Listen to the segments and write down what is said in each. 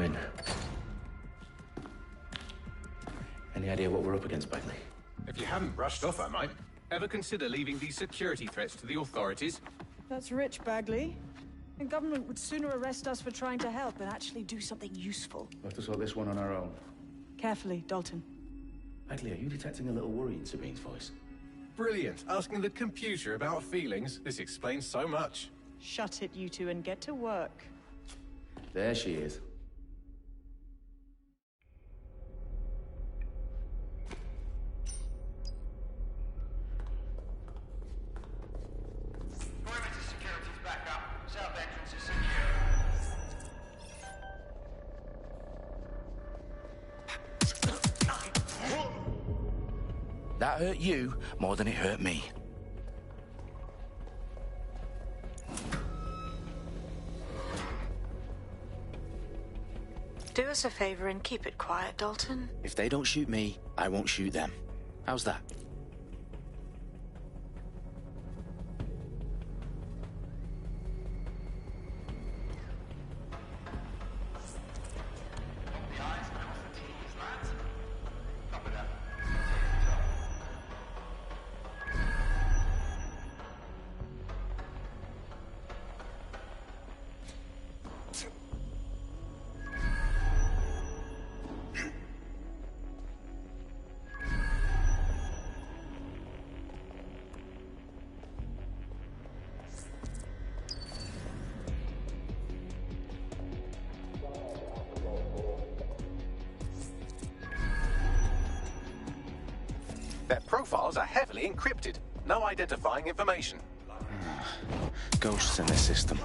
in. Any idea what we're up against, Bagley? If you haven't brushed off, I might. Ever consider leaving these security threats to the authorities? That's rich, Bagley. The government would sooner arrest us for trying to help than actually do something useful. We'll have to sort this one on our own. Carefully, Dalton. Bagley, are you detecting a little worry in Sabine's voice? Brilliant. Asking the computer about feelings. This explains so much. Shut it, you two, and get to work. There she is. Perimeter security's back up. South entrance is secure. That hurt you more than it hurt me. Do us a favor and keep it quiet, Dalton. If they don't shoot me, I won't shoot them. How's that? Their profiles are heavily encrypted. No identifying information. Ghosts in the system.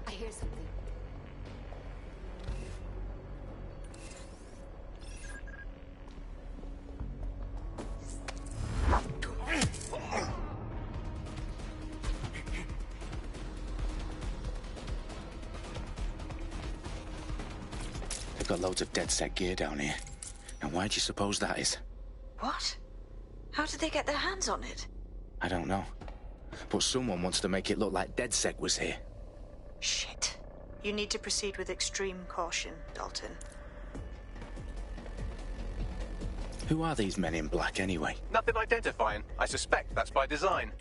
I hear something. They've got loads of dead-set gear down here. And why do you suppose that is? What? How did they get their hands on it? I don't know. But someone wants to make it look like DedSec was here. Shit. You need to proceed with extreme caution, Dalton. Who are these men in black anyway? Nothing identifying. I suspect that's by design.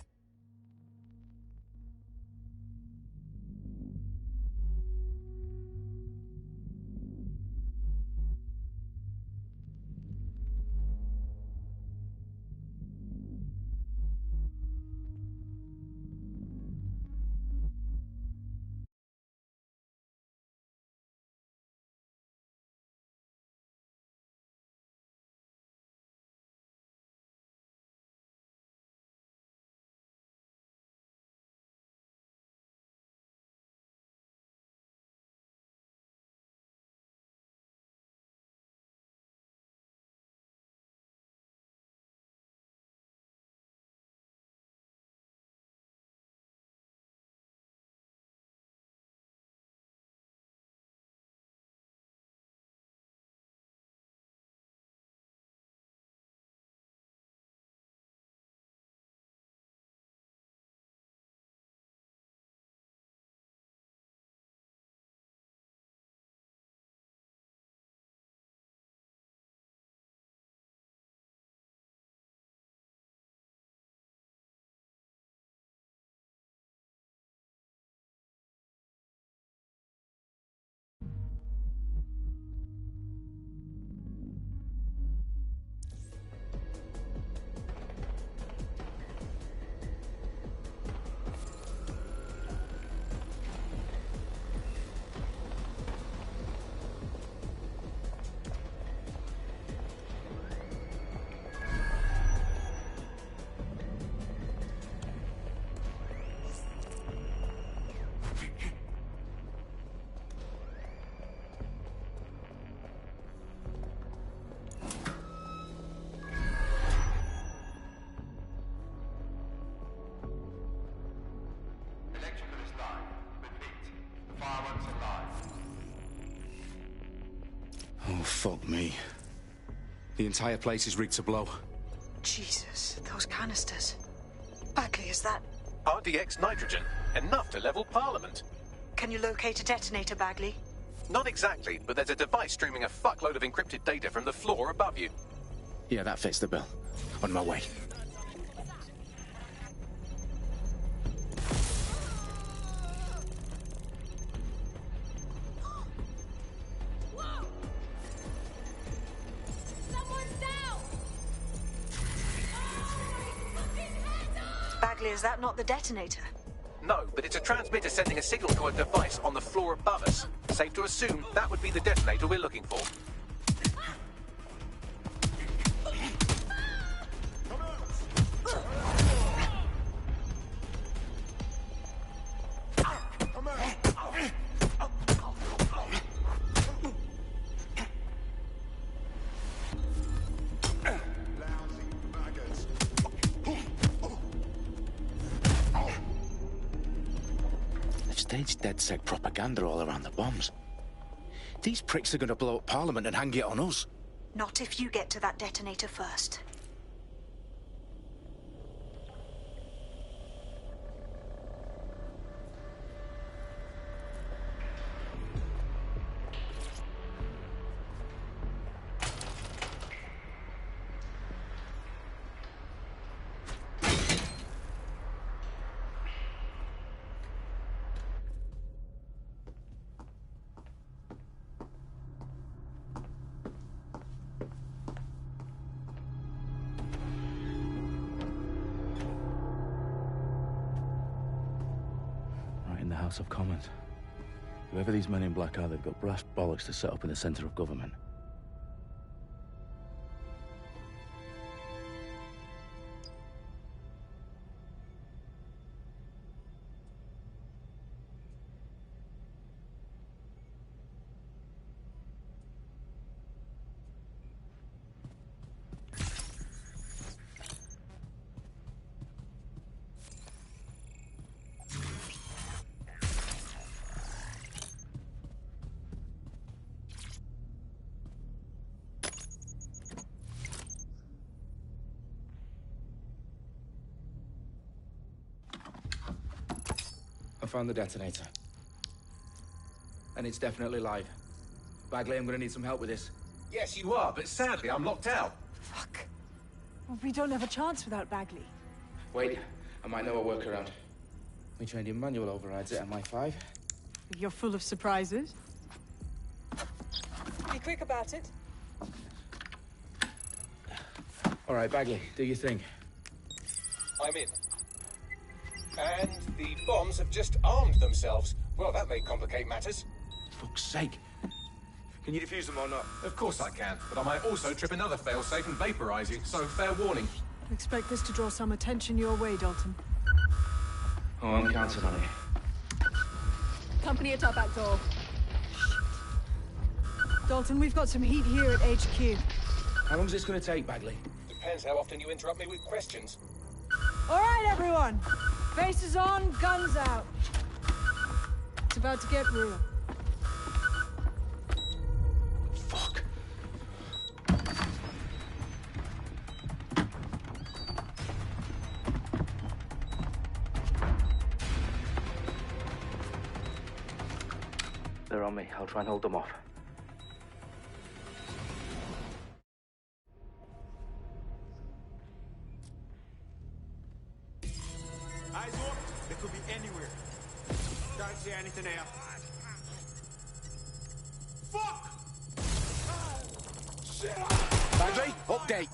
fuck me. The entire place is rigged to blow. Jesus, those canisters. Bagley, is that... RDX nitrogen. Enough to level Parliament. Can you locate a detonator, Bagley? Not exactly, but there's a device streaming a fuckload of encrypted data from the floor above you. Yeah, that fits the bill. On my way. Bagley, is that not the detonator? No, but it's a transmitter sending a signal to a device on the floor above us. Safe to assume that would be the detonator we're looking for. Staged DedSec propaganda all around the bombs. These pricks are going to blow up Parliament and hang it on us. Not if you get to that detonator first. House of Commons. Whoever these men in black are, they've got brass bollocks to set up in the centre of government. I found the detonator. And it's definitely live. Bagley, I'm gonna need some help with this. Yes, you are, but sadly I'm locked out. Fuck. Well, we don't have a chance without Bagley. Wait, I might know a workaround. We trained in manual overrides at MI5. You're full of surprises. Be quick about it. All right, Bagley, do your thing. I'm in. And the bombs have just armed themselves. Well, that may complicate matters. Fuck's sake. Can you defuse them or not? Of course I can, but I might also trip another failsafe and vaporize you, so fair warning. I expect this to draw some attention your way, Dalton. Oh, I'm counting on it. Company at our back door. Dalton, we've got some heat here at HQ. How long's this gonna take, Bagley? Depends how often you interrupt me with questions. All right, everyone. Faces on, guns out. It's about to get real. Fuck. They're on me. I'll try and hold them off. Eyes up. They could be anywhere. Can't see anything here. Fuck! Shit! Bagley, update.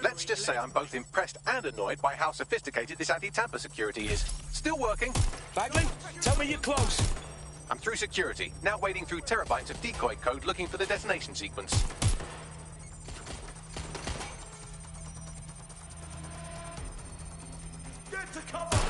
Let's just say I'm both impressed and annoyed by how sophisticated this anti-tamper security is. Still working. Bagley, tell me you're close. I'm through security, now wading through terabytes of decoy code looking for the detonation sequence. Get to cover!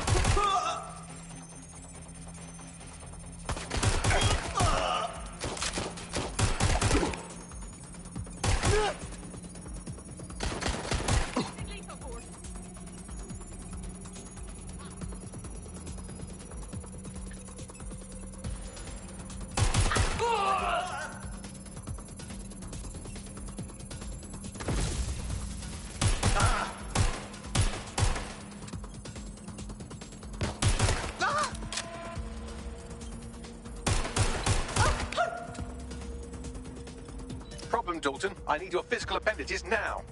problem, Dalton. I need your physical appendages now.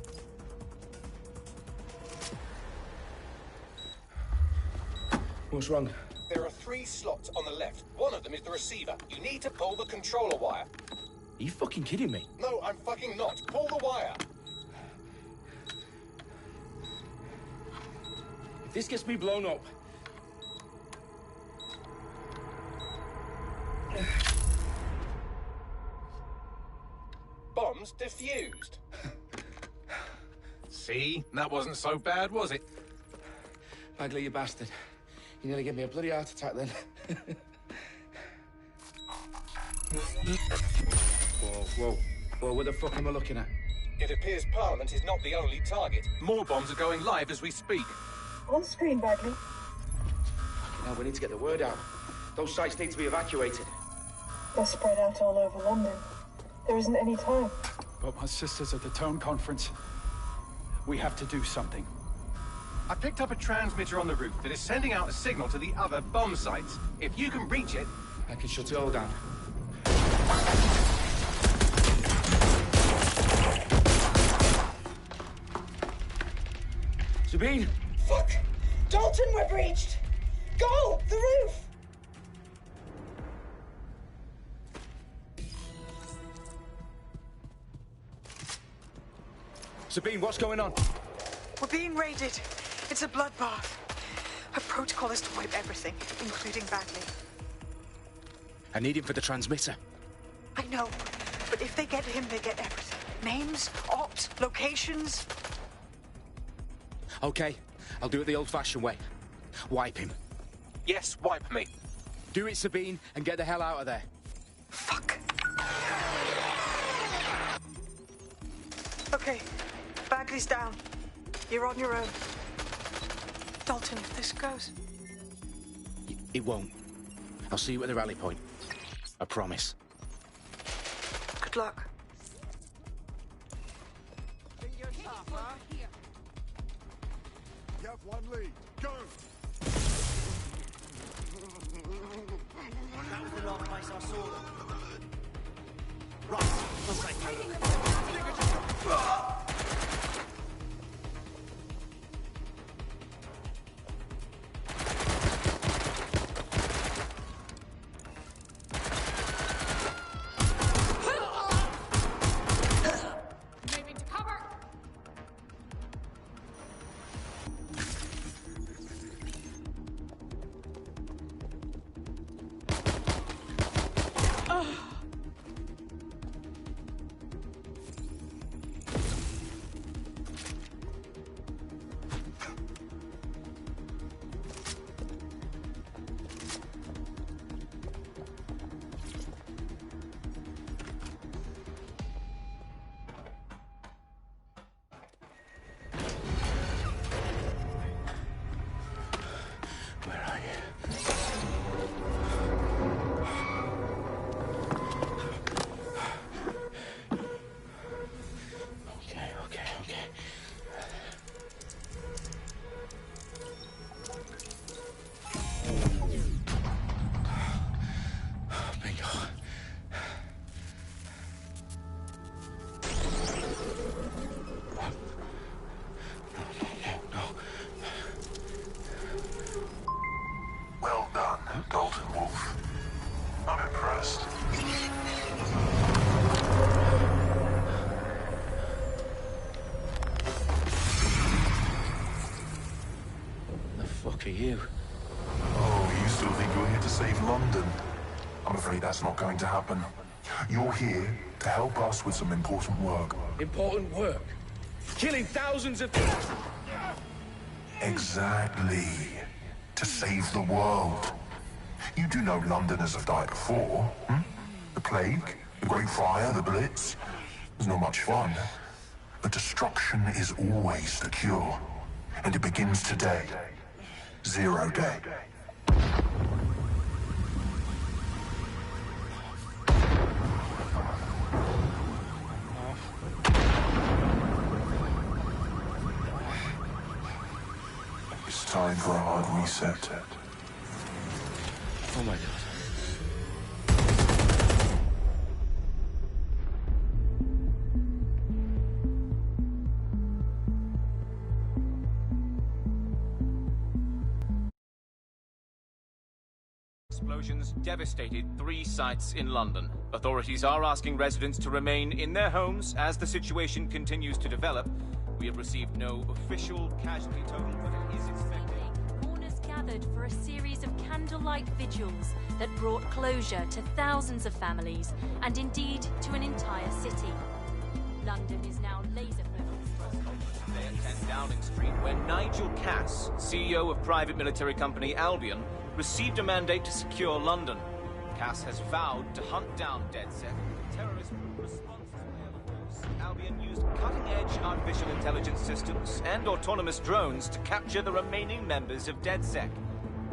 What's wrong? There are 3 slots on the left. One of them is the receiver. You need to pull the controller wire. Are you fucking kidding me? No, I'm fucking not. Pull the wire. If this gets me blown up... Bombs defused. See? That wasn't so bad, was it? Bagley, you bastard. You nearly gave me a bloody heart attack then. Whoa, what the fuck am I looking at? It appears Parliament is not the only target. More bombs are going live as we speak. On screen, Bagley. Now we need to get the word out. Those sites need to be evacuated. They're spread out all over London. There isn't any time. But my sister's at the town conference. We have to do something. I picked up a transmitter on the roof that is sending out a signal to the other bomb sites. If you can reach it... I can shut it all down. Sabine! Fuck! Dalton, we're breached! Go! The roof! Sabine, what's going on? We're being raided. It's a bloodbath. Our protocol is to wipe everything, including Bagley. I need him for the transmitter. I know, but if they get him, they get everything. Names, ops, locations. Okay, I'll do it the old-fashioned way. Wipe him. Yes, wipe me. Do it, Sabine, and get the hell out of there. Fuck. Okay, Bagley's down. You're on your own. Dalton, if this goes... It won't. I'll see you at the rally point. I promise. Good luck. You have one lead. Go! That was the last place I saw them. Right, let's take For you. Oh, you still think you're here to save London? I'm afraid that's not going to happen. You're here to help us with some important work. Important work? Killing thousands of people? Exactly. To save the world. You do know Londoners have died before, hmm? The plague, the Great Fire, the Blitz. It's not much fun. But destruction is always the cure. And it begins today. 0 day. It's time for a hard reset. Oh my God. explosions devastated 3 sites in London. Authorities are asking residents to remain in their homes as the situation continues to develop. We have received no official casualty total, but it is expected. Mourners gathered for a series of candlelight vigils that brought closure to thousands of families and indeed to an entire city. London is now laser-focused. Today at 10 Downing Street, where Nigel Cass, CEO of private military company Albion, received a mandate to secure London. Cass has vowed to hunt down DedSec, the terrorist response to air force. Albion used cutting-edge artificial intelligence systems and autonomous drones to capture the remaining members of DedSec.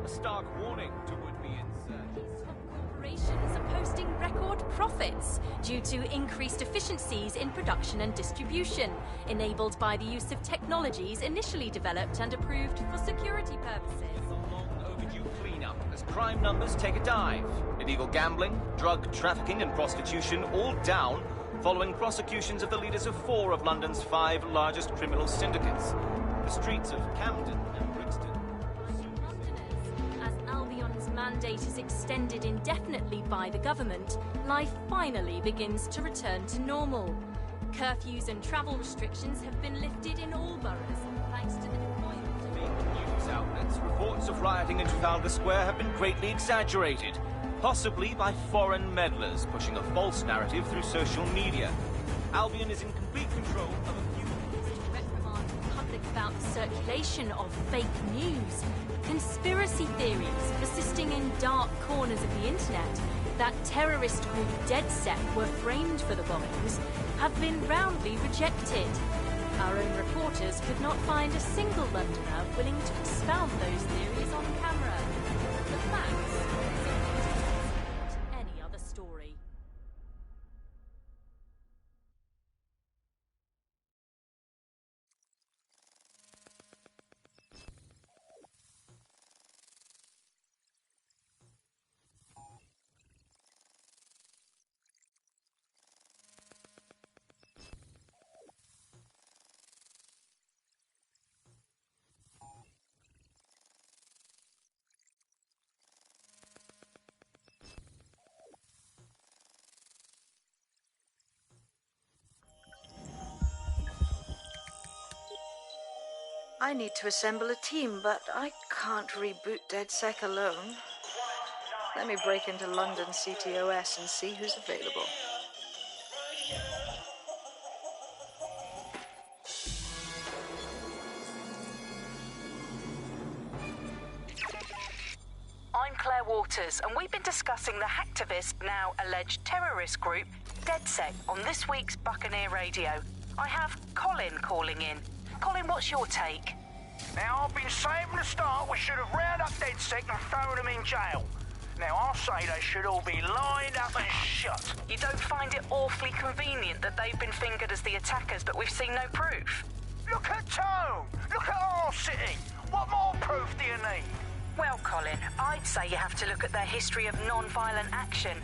A stark warning to would-be insurgents. Corporations are posting record profits due to increased efficiencies in production and distribution, enabled by the use of technologies initially developed and approved for security purposes. Cleanup as crime numbers take a dive. Illegal gambling, drug trafficking and prostitution all down following prosecutions of the leaders of 4 of London's 5 largest criminal syndicates. The streets of Camden and Brixton. Londoners, as Albion's mandate is extended indefinitely by the government, life finally begins to return to normal. Curfews and travel restrictions have been lifted in all boroughs thanks to the deployment of news outlets. Reports of rioting in Trafalgar Square have been greatly exaggerated, possibly by foreign meddlers pushing a false narrative through social media. Albion is in complete control of a few... to reprimand the public about the circulation of fake news, conspiracy theories persisting in dark corners of the internet that terrorist group DedSec were framed for the bombings have been roundly rejected. Our own reporters could not find a single Londoner willing to expound those theories on camera. The facts support any other story. I need to assemble a team, but I can't reboot DedSec alone. Let me break into London CTOS and see who's available. I'm Claire Waters, and we've been discussing the hacktivist, now alleged terrorist group, DedSec, on this week's Buccaneer Radio. I have Colin calling in. Colin, what's your take? Now, I've been saying from the start we should have rounded up DedSec and thrown them in jail. Now, I'll say they should all be lined up and shot. You don't find it awfully convenient that they've been fingered as the attackers, but we've seen no proof? Look at Tone! Look at our city! What more proof do you need? Well, Colin, I'd say you have to look at their history of non-violent action.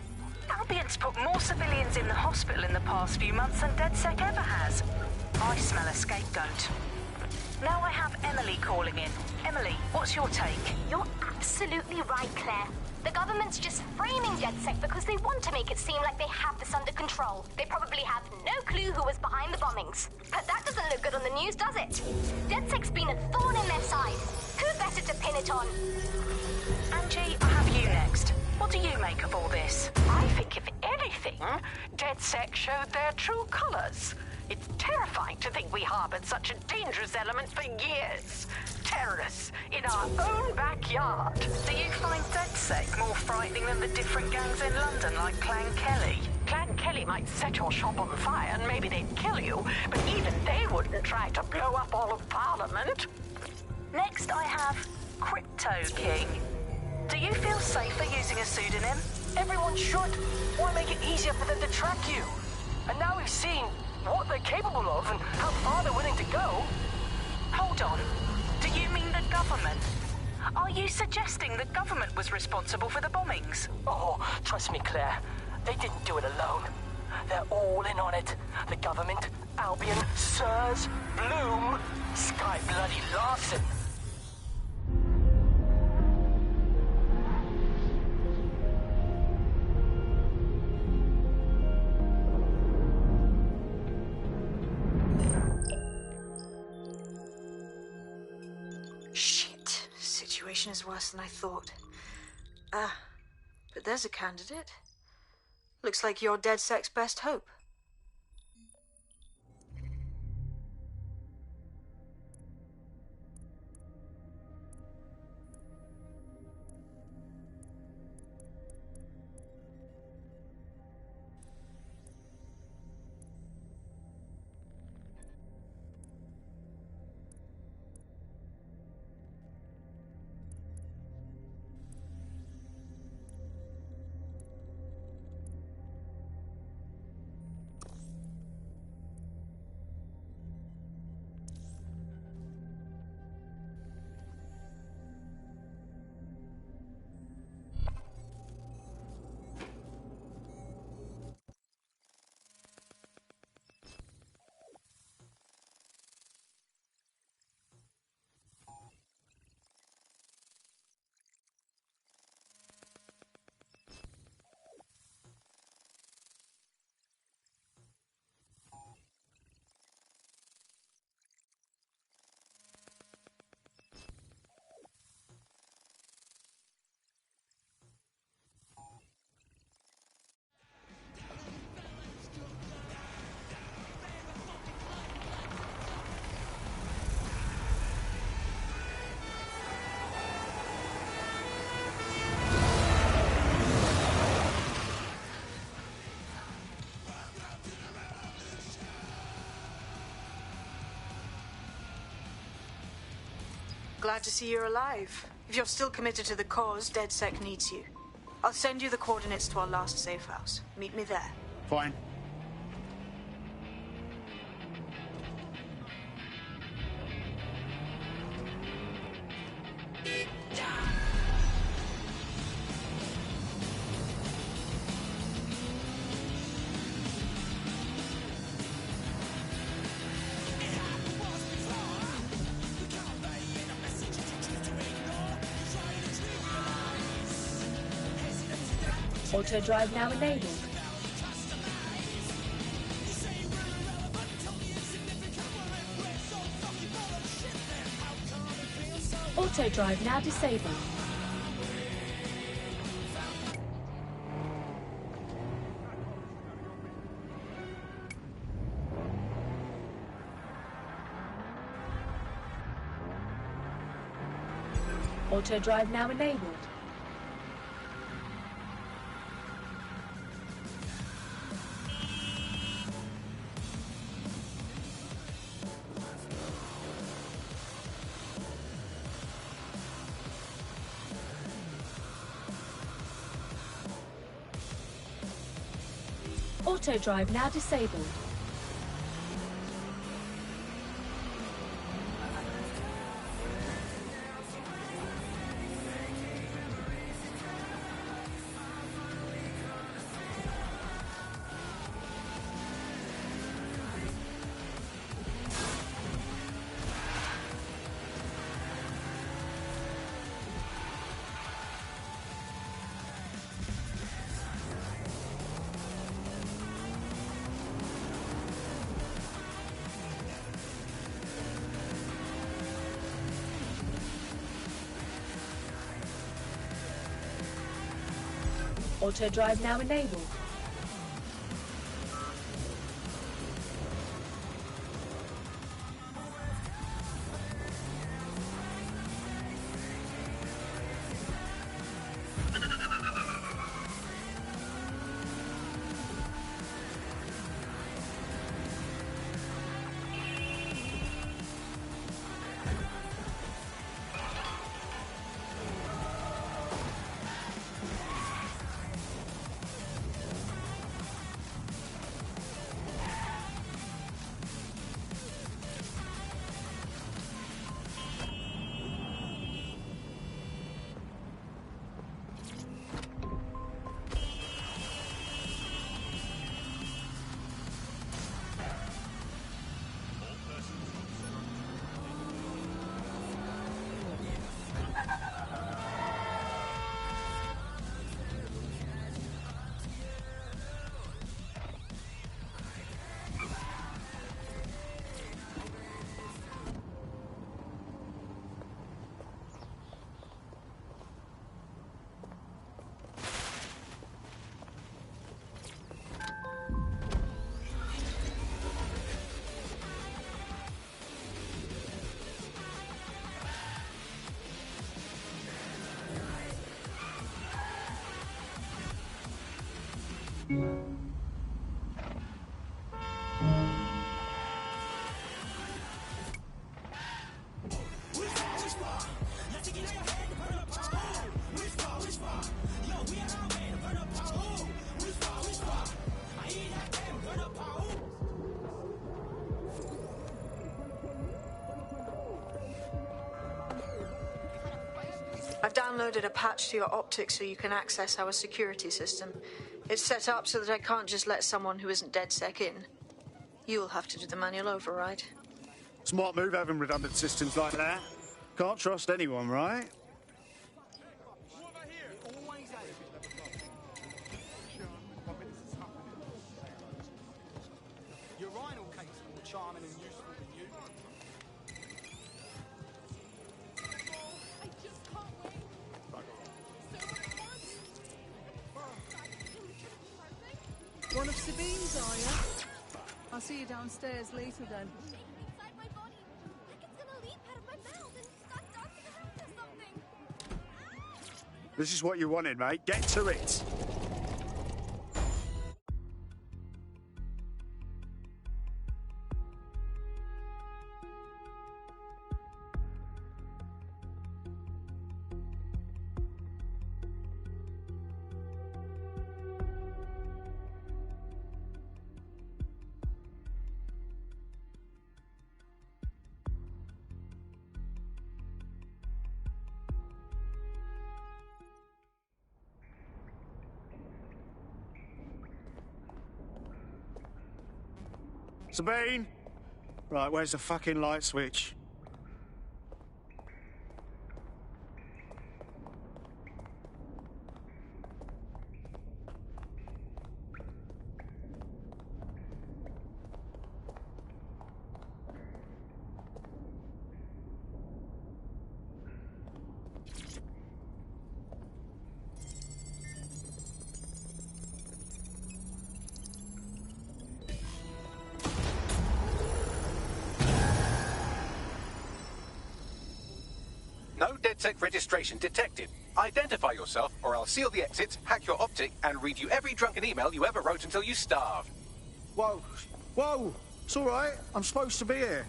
Albion's put more civilians in the hospital in the past few months than DedSec ever has. I smell a scapegoat. Now I have Emily calling in. Emily, what's your take? You're absolutely right, Claire. The government's just framing DedSec because they want to make it seem like they have this under control. They probably have no clue who was behind the bombings. But that doesn't look good on the news, does it? DedSec's been a thorn in their side. Who better to pin it on? Angie, I have you next. What do you make of all this? I think, if anything, DedSec showed their true colors. It's terrifying to think we harbored such a dangerous element for years. Terrorists in our own backyard. Do you find DedSec more frightening than the different gangs in London, like Clan Kelly? Clan Kelly might set your shop on fire and maybe they'd kill you, but even they wouldn't try to blow up all of Parliament. Next, I have Crypto King. Do you feel safer using a pseudonym? Everyone should. Why make it easier for them to track you? And now we've seen what they're capable of and how far they're willing to go. Hold on. Do you mean the government? Are you suggesting the government was responsible for the bombings? Oh, trust me, Claire. They didn't do it alone. They're all in on it. The government, Albion, Sirs, Bloom, Sky Bloody Larson. situation is worse than I thought. But there's a candidate. Looks like you're DedSec's best hope. Glad to see you're alive. If you're still committed to the cause, DedSec needs you. I'll send you the coordinates to our last safe house. Meet me there. Fine. Auto drive now enabled. Auto drive now disabled. Auto drive now enabled. Auto drive now disabled. Auto drive now enabled. I've downloaded a patch to your optics so you can access our security system. It's set up so that I can't just let someone who isn't DedSec in. You'll have to do the manual override. Smart move having redundant systems like that. Can't trust anyone, right? Your rhinal cake's more charming and useful than you. One of Sabine's, are you? I'll see you downstairs later then. This is what you wanted, mate. Get to it. Sabine! Right, where's the fucking light switch? No DedSec registration detected. Identify yourself, or I'll seal the exits, hack your optic, and read you every drunken email you ever wrote until you starve. Whoa! Whoa! It's all right. I'm supposed to be here.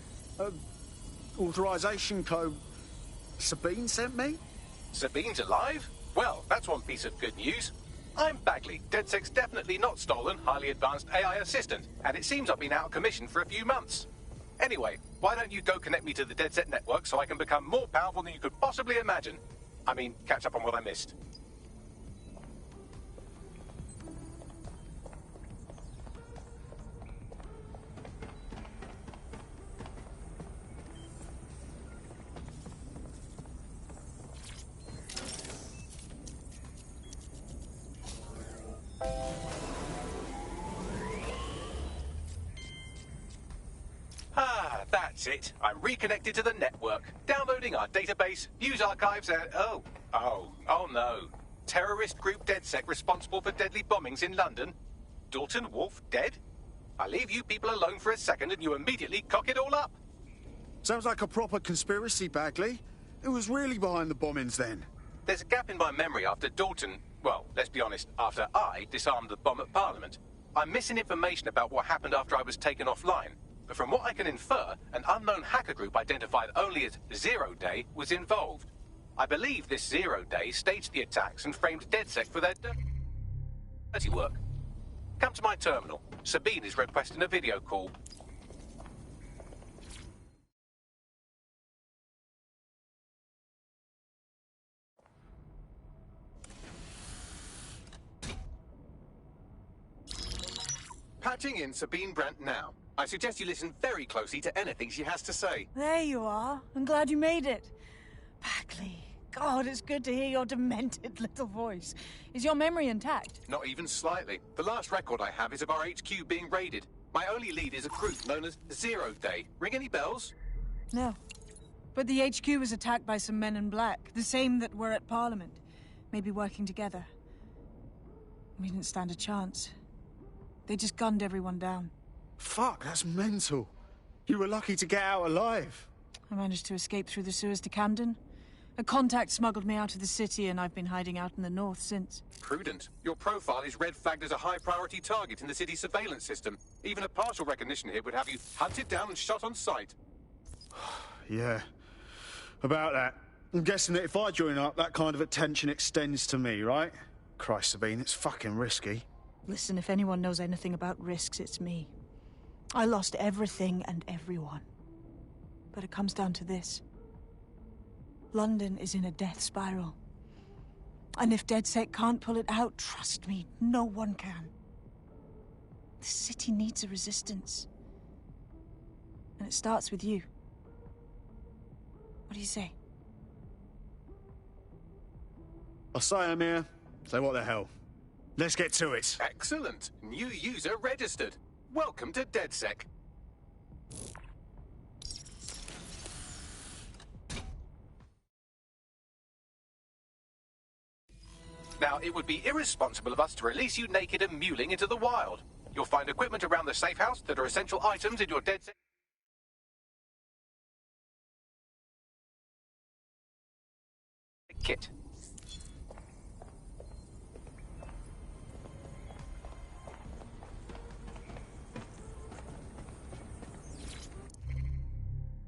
Authorization code Sabine sent me? Sabine's alive? Well, that's one piece of good news. I'm Bagley, DedSec's definitely not stolen, highly advanced AI assistant, and it seems I've been out of commission for a few months. Anyway, why don't you go connect me to the DedSec network so I can become more powerful than you could possibly imagine? I mean, catch up on what I missed. That's it. I'm reconnected to the network, downloading our database, news archives, and oh no. Terrorist group DedSec responsible for deadly bombings in London. Dalton Wolf dead? I leave you people alone for a second and you immediately cock it all up. Sounds like a proper conspiracy, Bagley. Who was really behind the bombings then? There's a gap in my memory after Dalton, well, let's be honest, after I disarmed the bomb at Parliament. I'm missing information about what happened after I was taken offline. But from what I can infer, an unknown hacker group identified only as Zero Day was involved. I believe this Zero Day staged the attacks and framed DedSec for their dirty work. Come to my terminal. Sabine is requesting a video call. Patching in Sabine Brandt now. I suggest you listen very closely to anything she has to say. There you are. I'm glad you made it. Bagley, God, it's good to hear your demented little voice. Is your memory intact? Not even slightly. The last record I have is of our HQ being raided. My only lead is a group known as Zero Day. Ring any bells? No. But the HQ was attacked by some men in black, the same that were at Parliament. Maybe working together. We didn't stand a chance. They just gunned everyone down. Fuck, that's mental. You were lucky to get out alive. I managed to escape through the sewers to Camden. A contact smuggled me out of the city, and I've been hiding out in the north since. Prudent. Your profile is red flagged as a high-priority target in the city's surveillance system. Even a partial recognition here would have you hunted down and shot on sight. Yeah. About that. I'm guessing that if I join up, that kind of attention extends to me, right? Christ, Sabine, it's fucking risky. Listen, if anyone knows anything about risks, it's me. I lost everything and everyone. But it comes down to this. London is in a death spiral. And if DedSec can't pull it out, trust me, no one can. The city needs a resistance. And it starts with you. What do you say? I say I'm here. So what the hell? Let's get to it. Excellent. New user registered. Welcome to DedSec. Now, it would be irresponsible of us to release you naked and mewling into the wild. You'll find equipment around the safe house that are essential items in your DedSec kit.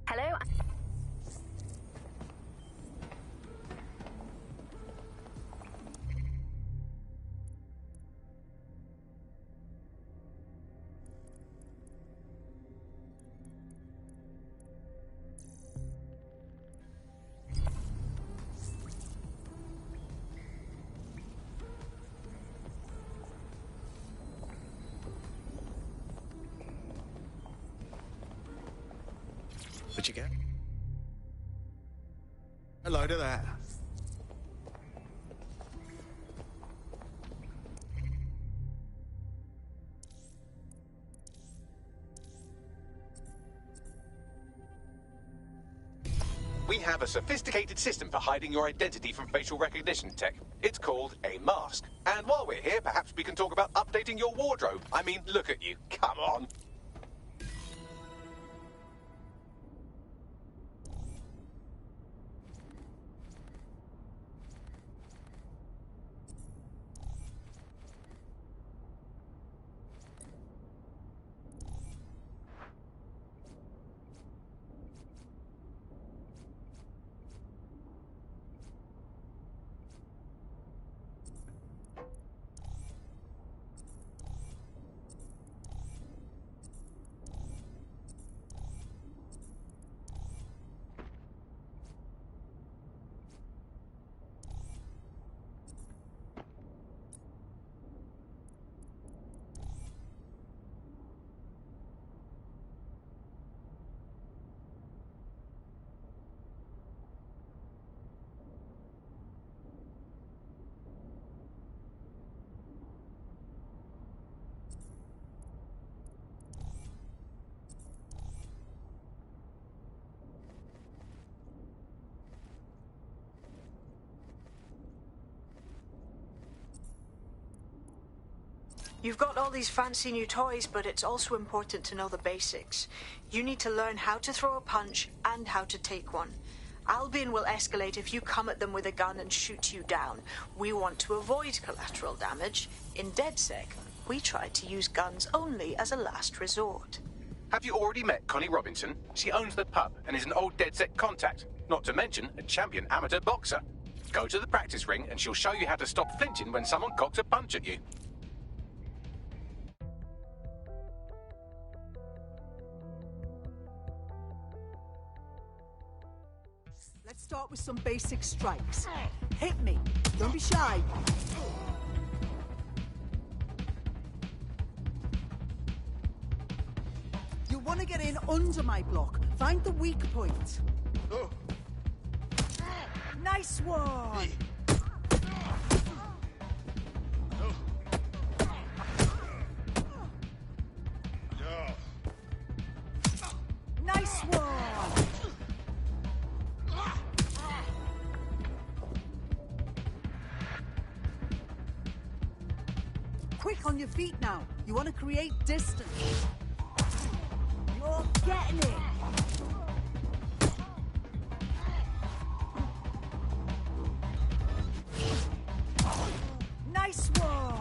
Hello? What'd you get? A load of that. We have a sophisticated system for hiding your identity from facial recognition tech. It's called a mask. And while we're here, perhaps we can talk about updating your wardrobe. I mean, look at you. Come on. You've got all these fancy new toys, but it's also important to know the basics. You need to learn how to throw a punch and how to take one. Albion will escalate if you come at them with a gun and shoot you down. We want to avoid collateral damage. In DedSec, we try to use guns only as a last resort. Have you already met Connie Robinson? She owns the pub and is an old DedSec contact, not to mention a champion amateur boxer. Go to the practice ring and she'll show you how to stop flinching when someone cocks a punch at you. Let's start with some basic strikes. Hit me. Don't be shy. You want to get in under my block. Find the weak point. Oh. Nice one. Nice one. Quick on your feet now. You want to create distance. You're getting it. Nice one!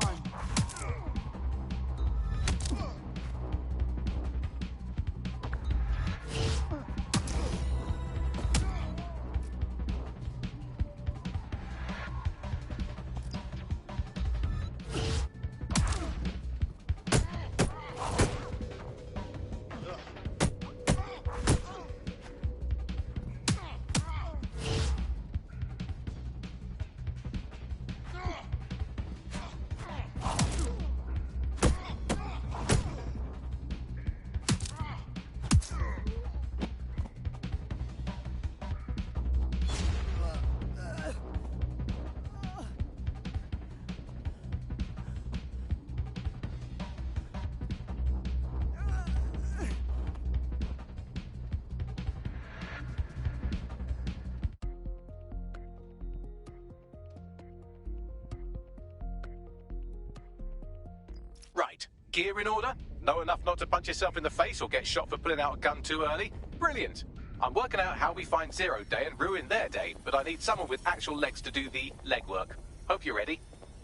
Right. Gear in order? Know enough not to punch yourself in the face or get shot for pulling out a gun too early? Brilliant. I'm working out how we find Zero Day and ruin their day, but I need someone with actual legs to do the legwork. Hope you're ready.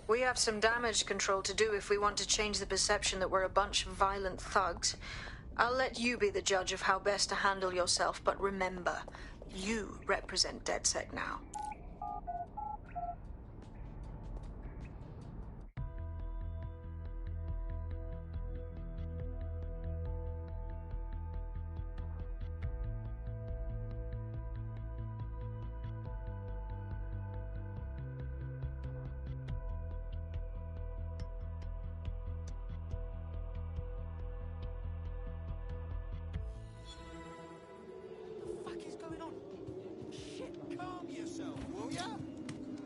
We have some damage control to do if we want to change the perception that we're a bunch of violent thugs. I'll let you be the judge of how best to handle yourself, but remember, you represent DedSec now.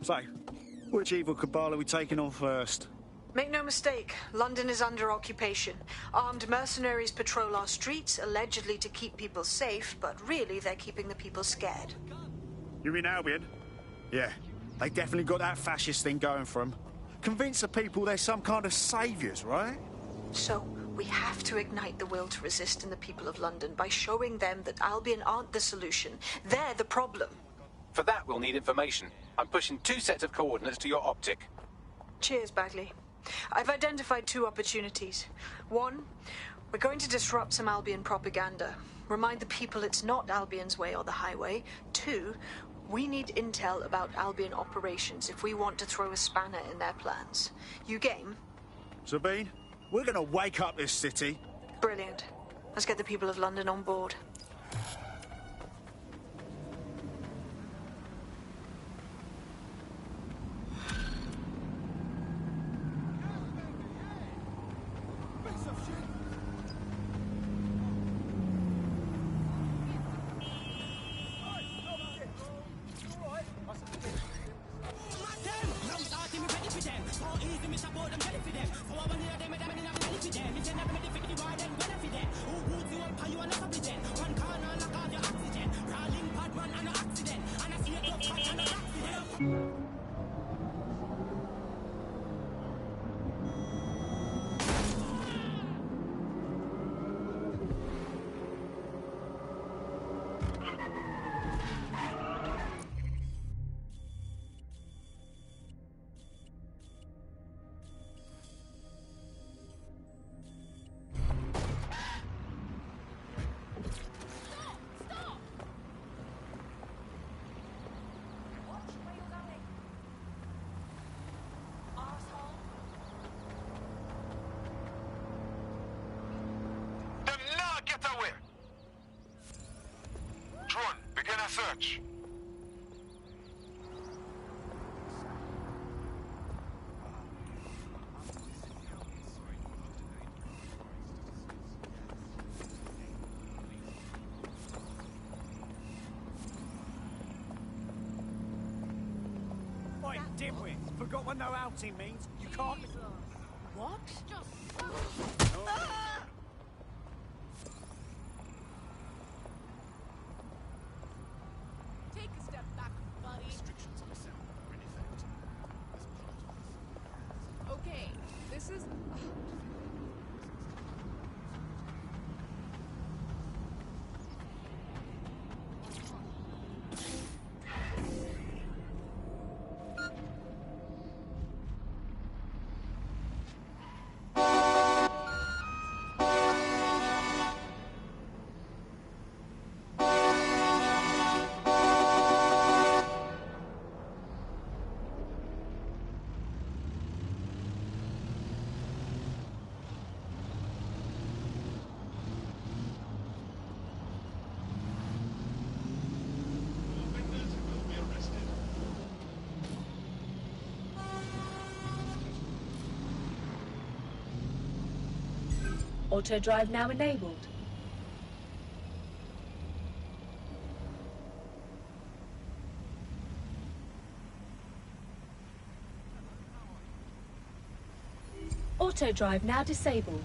So, which evil cabal are we taking on first? Make no mistake, London is under occupation. Armed mercenaries patrol our streets, allegedly to keep people safe, but really they're keeping the people scared. You mean Albion? Yeah, they definitely got that fascist thing going for them. Convince the people they're some kind of saviours, right? So, we have to ignite the will to resist in the people of London by showing them that Albion aren't the solution. They're the problem. For that, we'll need information. I'm pushing 2 sets of coordinates to your optic. Cheers, Bagley. I've identified 2 opportunities. 1, we're going to disrupt some Albion propaganda. Remind the people it's not Albion's way or the highway. 2, we need intel about Albion operations if we want to throw a spanner in their plans. You game? Sabine, we're gonna wake up this city. Brilliant. Let's get the people of London on board. Search. Oi, dimwit! Forgot what no outing means? You can't... What? Take a step back, buddy. Restrictions on assembly are in effect. As part of this. Okay, this is... Auto drive now enabled. Auto drive now disabled.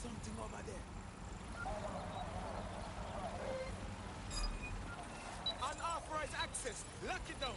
Something over there. Unauthorized access. Lock it down.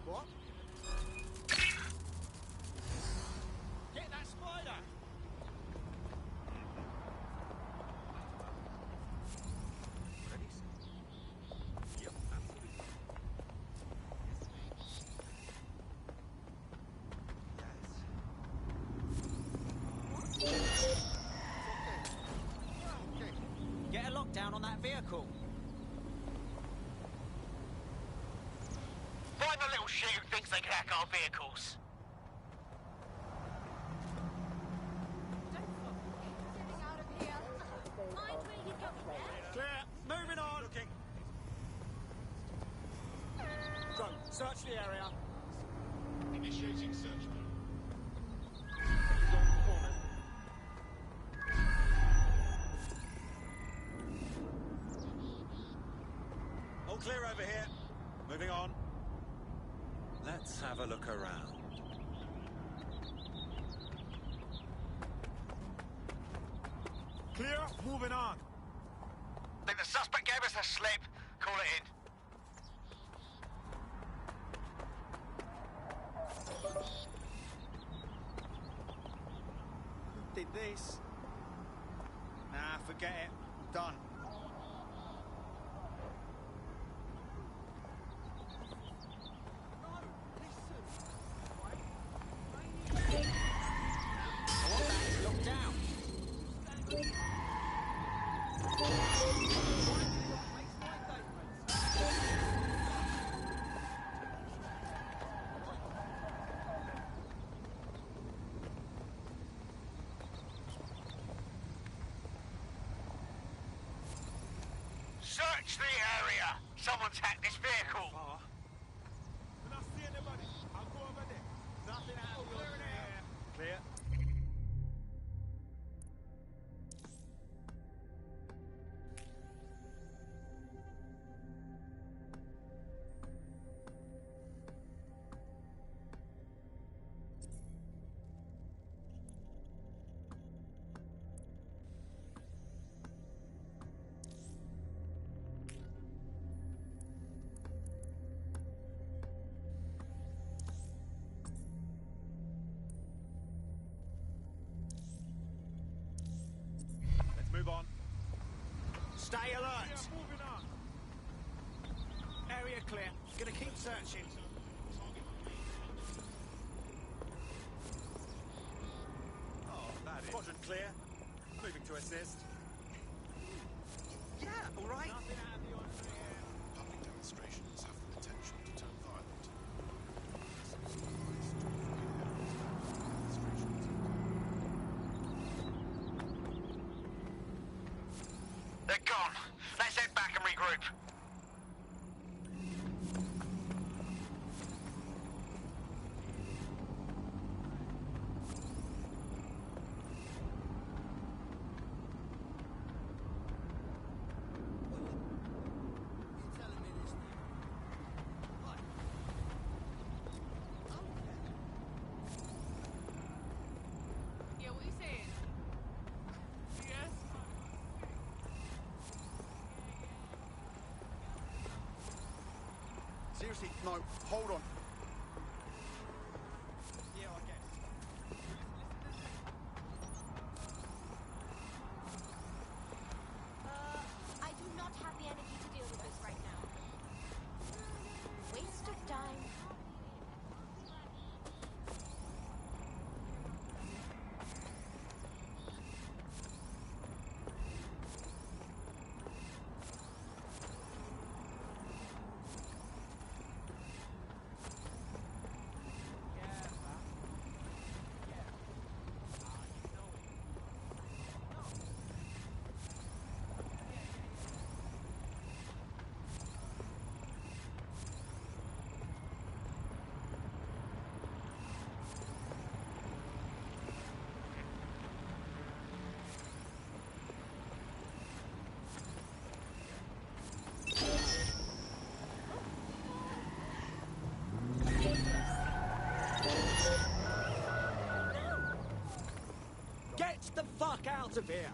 What? Get that spider! Ready? Yep, absolutely. Yes. Okay. Get a lockdown on that vehicle. shit who thinks they can hack our vehicles. Clear. Moving on. Looking. Drone, search the area. Initiating search. All clear over here. Moving on. Let's have a look around. Clear. Moving on. Think the suspect gave us a slip. Call it in. Did this? Nah, forget it. Done. Look down. Search the area. Someone's hacked this vehicle. When I see anybody, I'll go over there. Nothing out of clear in here. Clear. Move on. Stay alert. Yeah, moving on. Area clear. Gonna keep searching. Oh, that is. Quadrant clear. Moving to assist. Yeah, all right. Nothing out of the ordinary here. Public demonstrations have the potential to turn violent. They're gone. Let's head back and regroup. Yeah, what you saying? Yes. Seriously, no, hold on. Yeah, I guess. I do not have the energy to deal with this right now. Waste of time. Get the fuck out of here!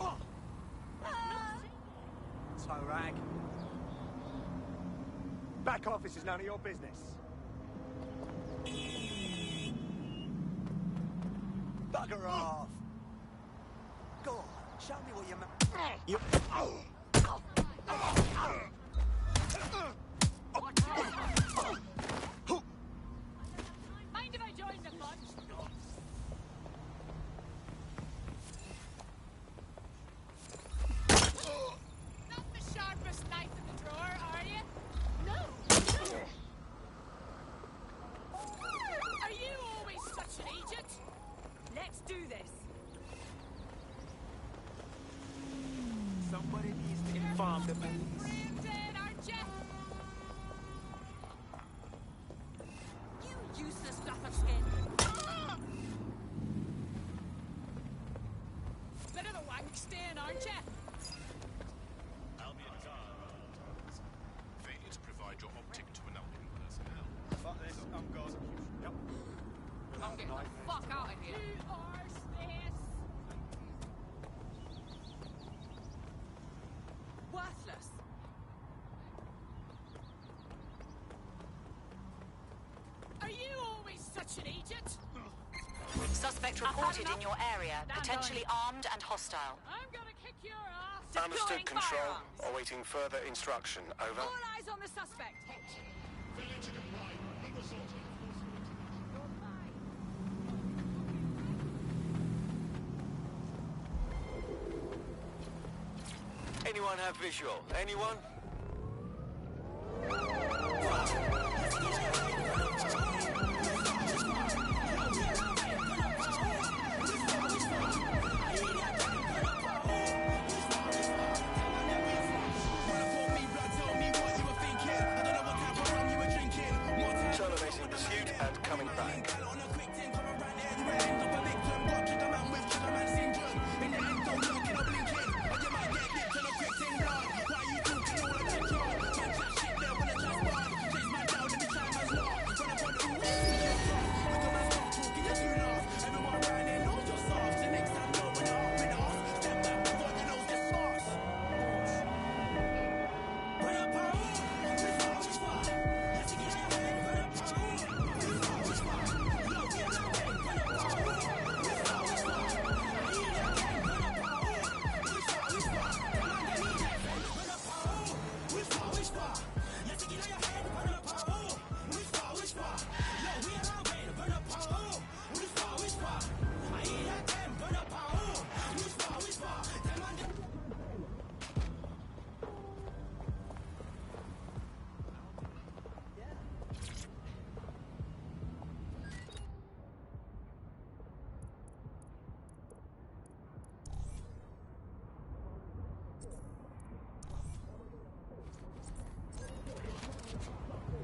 Oh. So, Rag. Back office is none of your business. Bugger off! Go on, show me what you're... You... Mind if I join the bunch? Not the sharpest knife in the drawer, are you? Brandon, aren't you? You useless flapper skin. Bit of a wank stain, aren't you? Albion guards. Failure to provide your optic to an Albion personnel. Fuck this, I'm gone. Yep. I'm getting the fuck out of here. You are this. Worthless. Are you always such an idiot? Suspect reported in your area, potentially armed and hostile. I'm gonna kick your ass. Understood, Deploying Control. firearms. Awaiting further instruction. Over. All eyes on the suspect. Anyone have visual? Anyone? Terminating pursuit and coming back.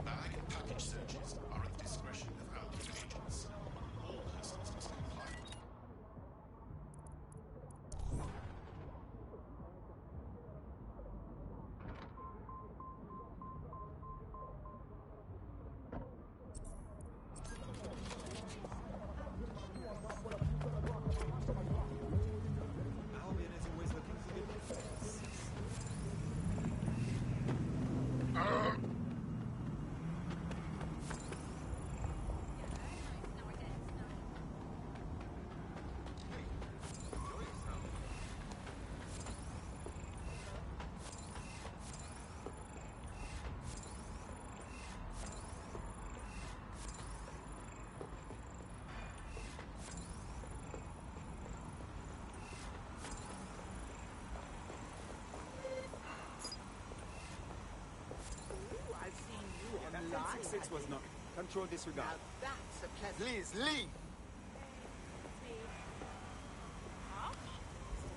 Bag and package searches are at the discretion of Albion agents. All persons must comply. Albion is always looking for good defense. I've seen you That online. 1066 was not. Control disregard. Now that's a pleasant... Please, leave!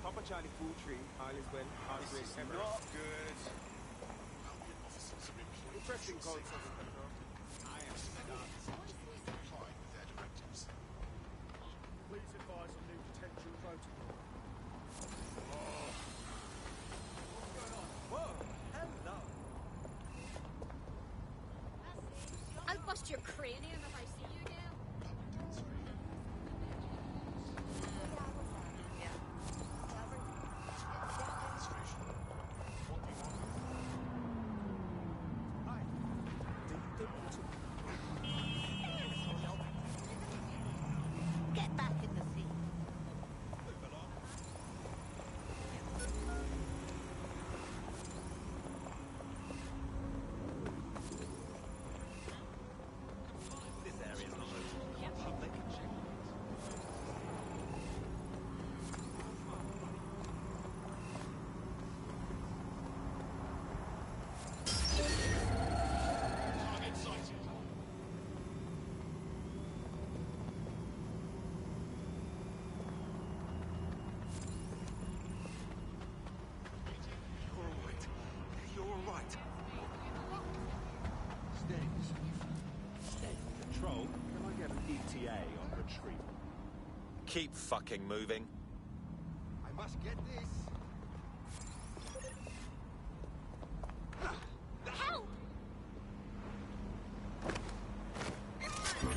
Papa Charlie Food Tree, all is well, all is This is well. not good. Albion officers are employed. Interesting call, to Sergeant Control. I am comply with their directives. Please advise on new detention protocol. Whoa, hello. I'll bust your cranium if I see you again. Get back in the seat. This Steady. Control, can I get an ETA on retrieval? Keep fucking moving. I must get this. Help!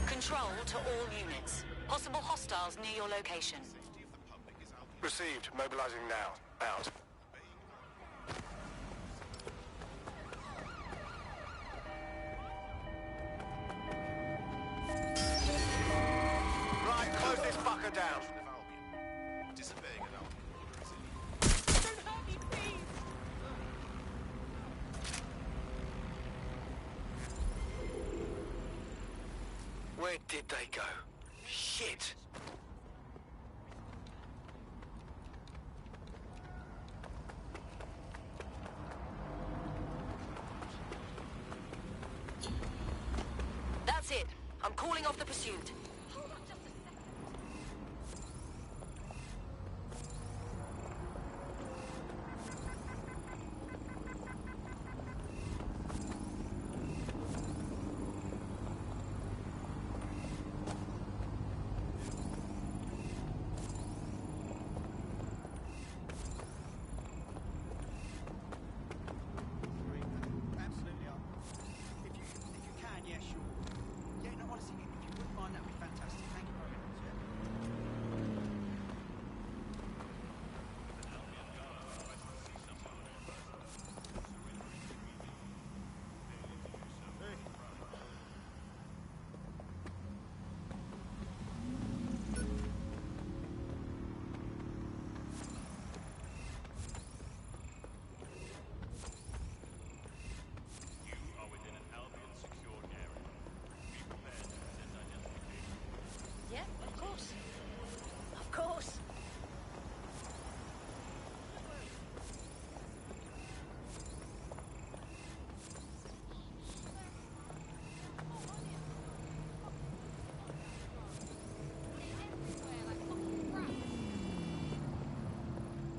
Control to all units. Possible hostiles near your location. Received. Mobilizing now. Out. Right, close this fucker down. Disobeying an Don't hurt me, please! Where did they go? Shit! That's it. I'm calling off the pursuit. Absolutely. If you can, yeah, sure. Yeah, no, honestly, if you wouldn't mind, that'd be fantastic. Thank you very much. Yeah. Yeah, of course. Of course.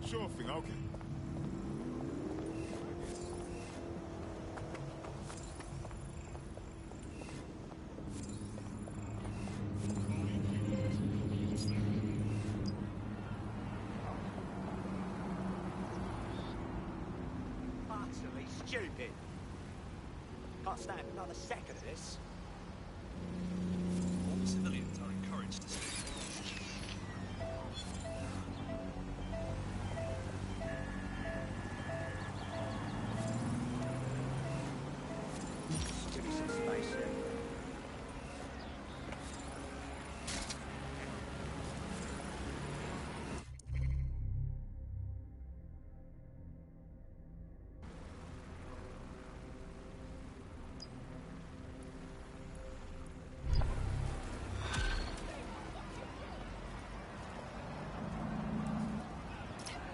Sure thing, okay. Utterly stupid. Can't stand another second of this. All civilians are encouraged to stay. Give me some space here.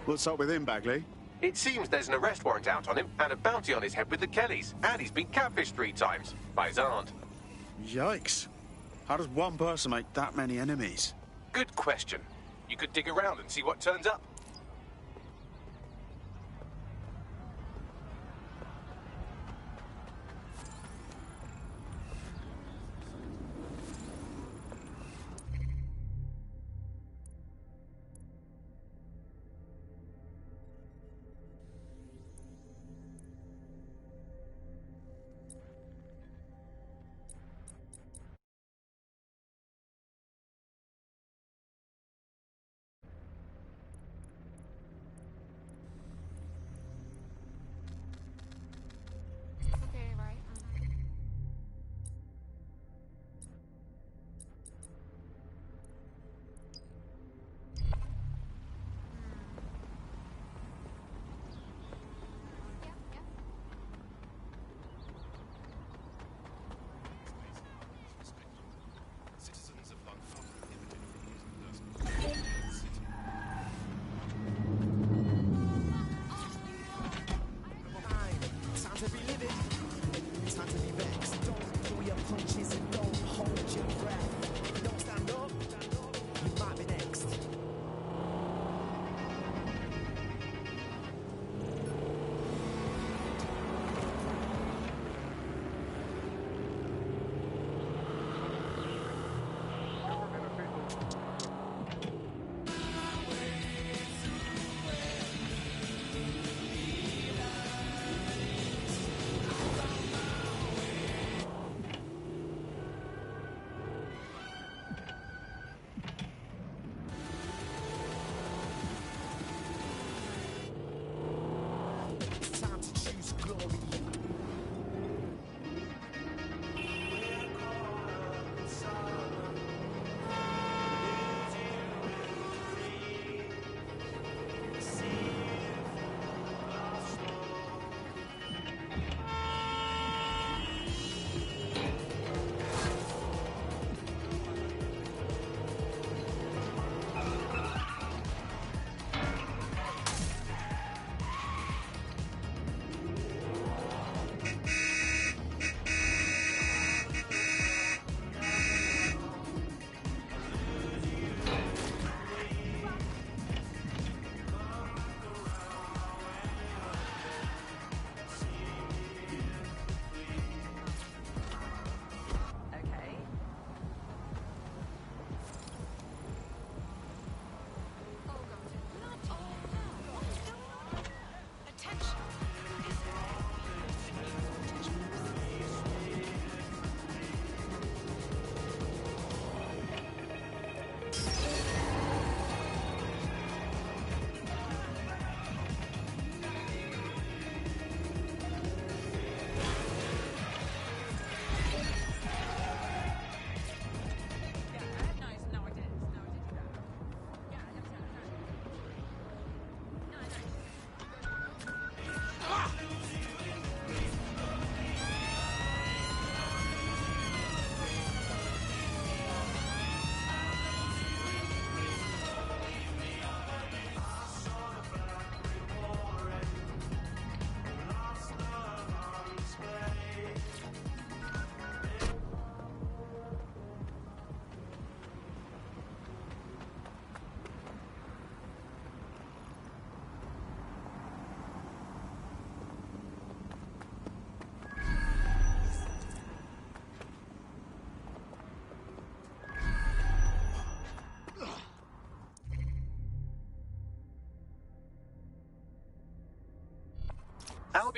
What's up with him, Bagley? It seems there's an arrest warrant out on him and a bounty on his head with the Kellys. And he's been catfished 3 times by his aunt. Yikes. How does one person make that many enemies? Good question. You could dig around and see what turns up.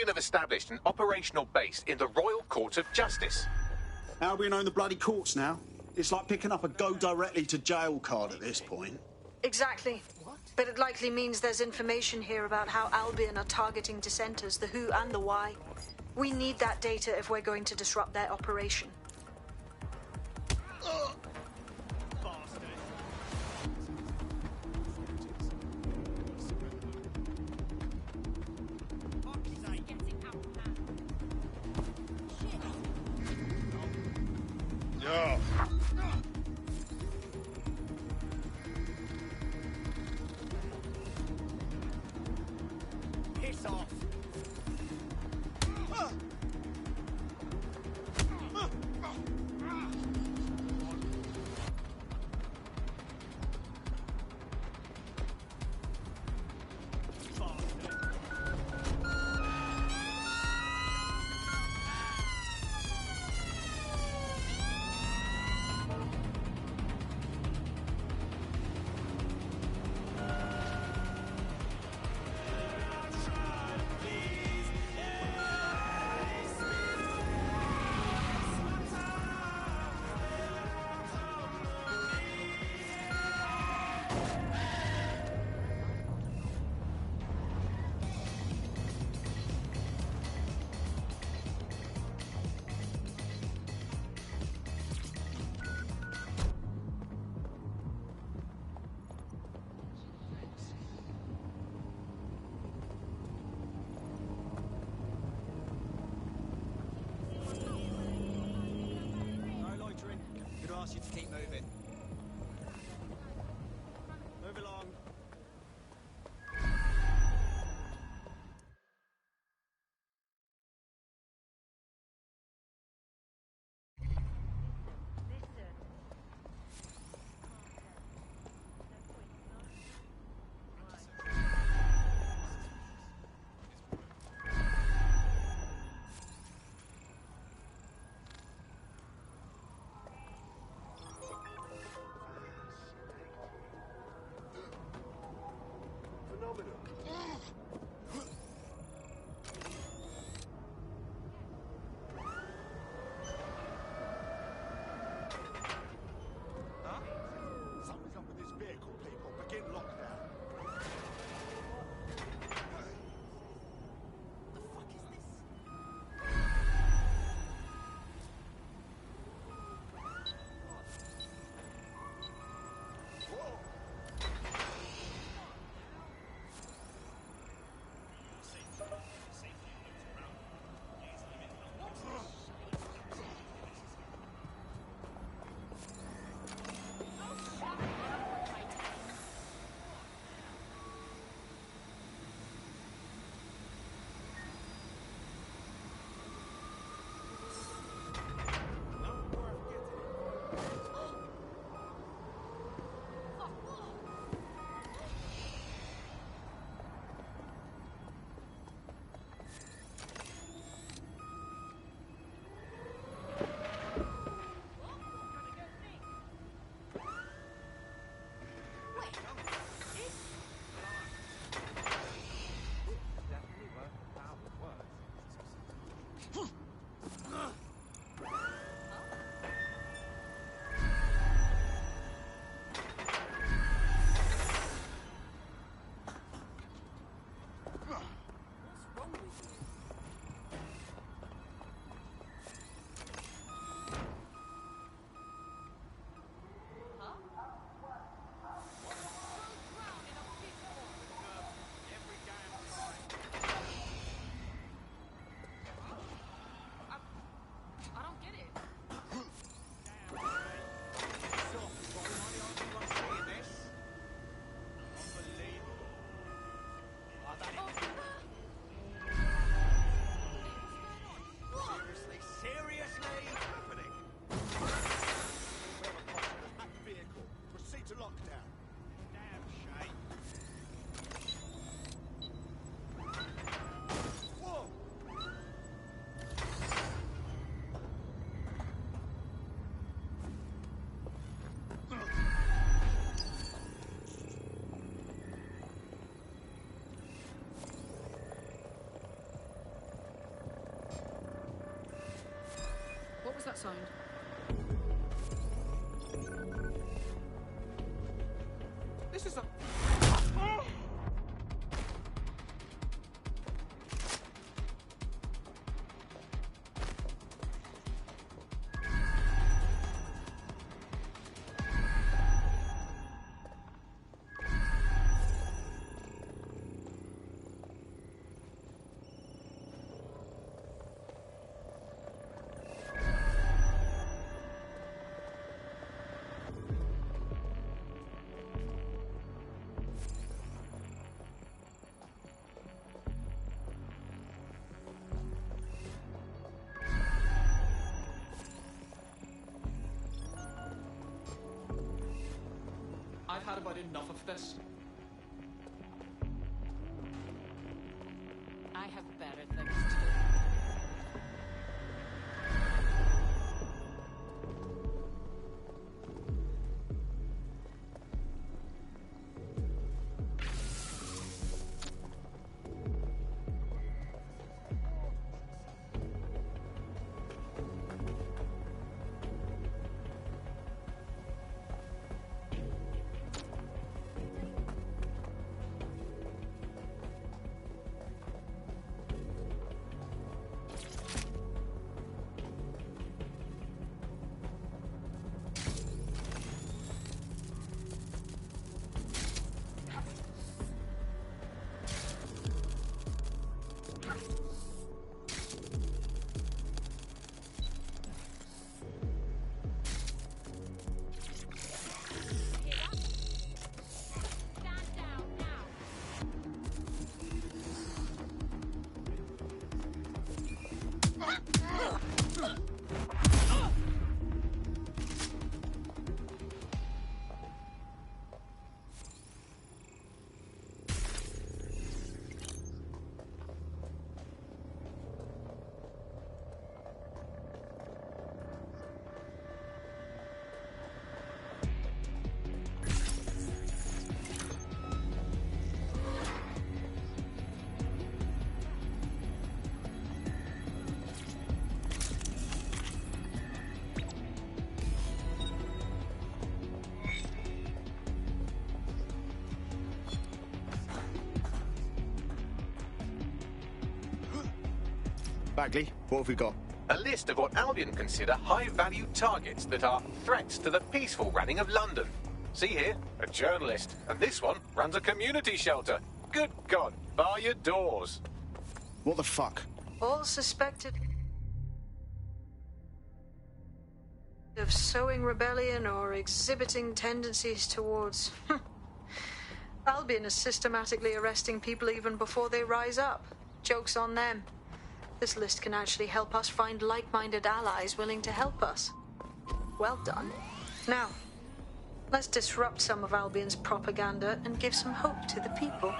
Albion have established an operational base in the Royal Court of Justice. Albion own the bloody courts now. It's like picking up a go directly to jail card at this point. Exactly. But it likely means there's information here about how Albion are targeting dissenters, the who and the why. We need that data if we're going to disrupt their operation. Yeah. Piss off. Ask you to keep moving. Move along. that sound? This is a... I've had about enough of this. I have better things to do. Bagley, what have we got? A list of what Albion consider high-value targets that are threats to the peaceful running of London. See here, a journalist, and this one runs a community shelter. Good God, bar your doors. What the fuck? All suspected of sowing rebellion or exhibiting tendencies towards... Albion is systematically arresting people even before they rise up. Joke's on them. This list can actually help us find like-minded allies willing to help us. Well done. Now, let's disrupt some of Albion's propaganda and give some hope to the people.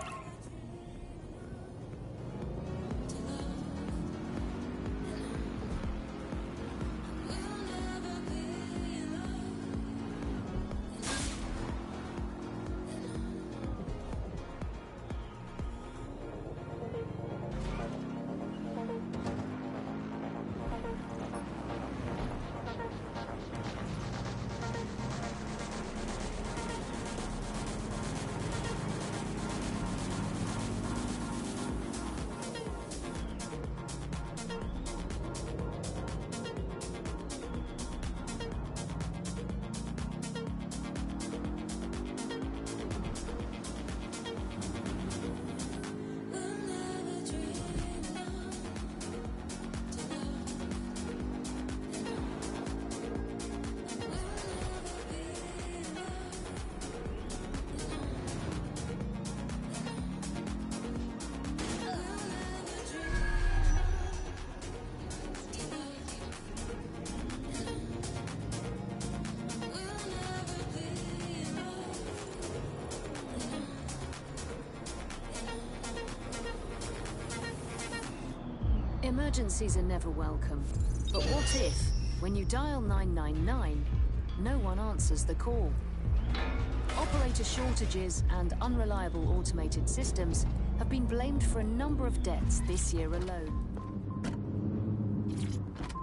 Emergencies are never welcome. But what if, when you dial 999, no one answers the call? Operator shortages and unreliable automated systems have been blamed for a number of deaths this year alone.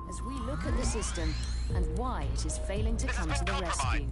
As we look look at the system and why it is failing to come to the rescue.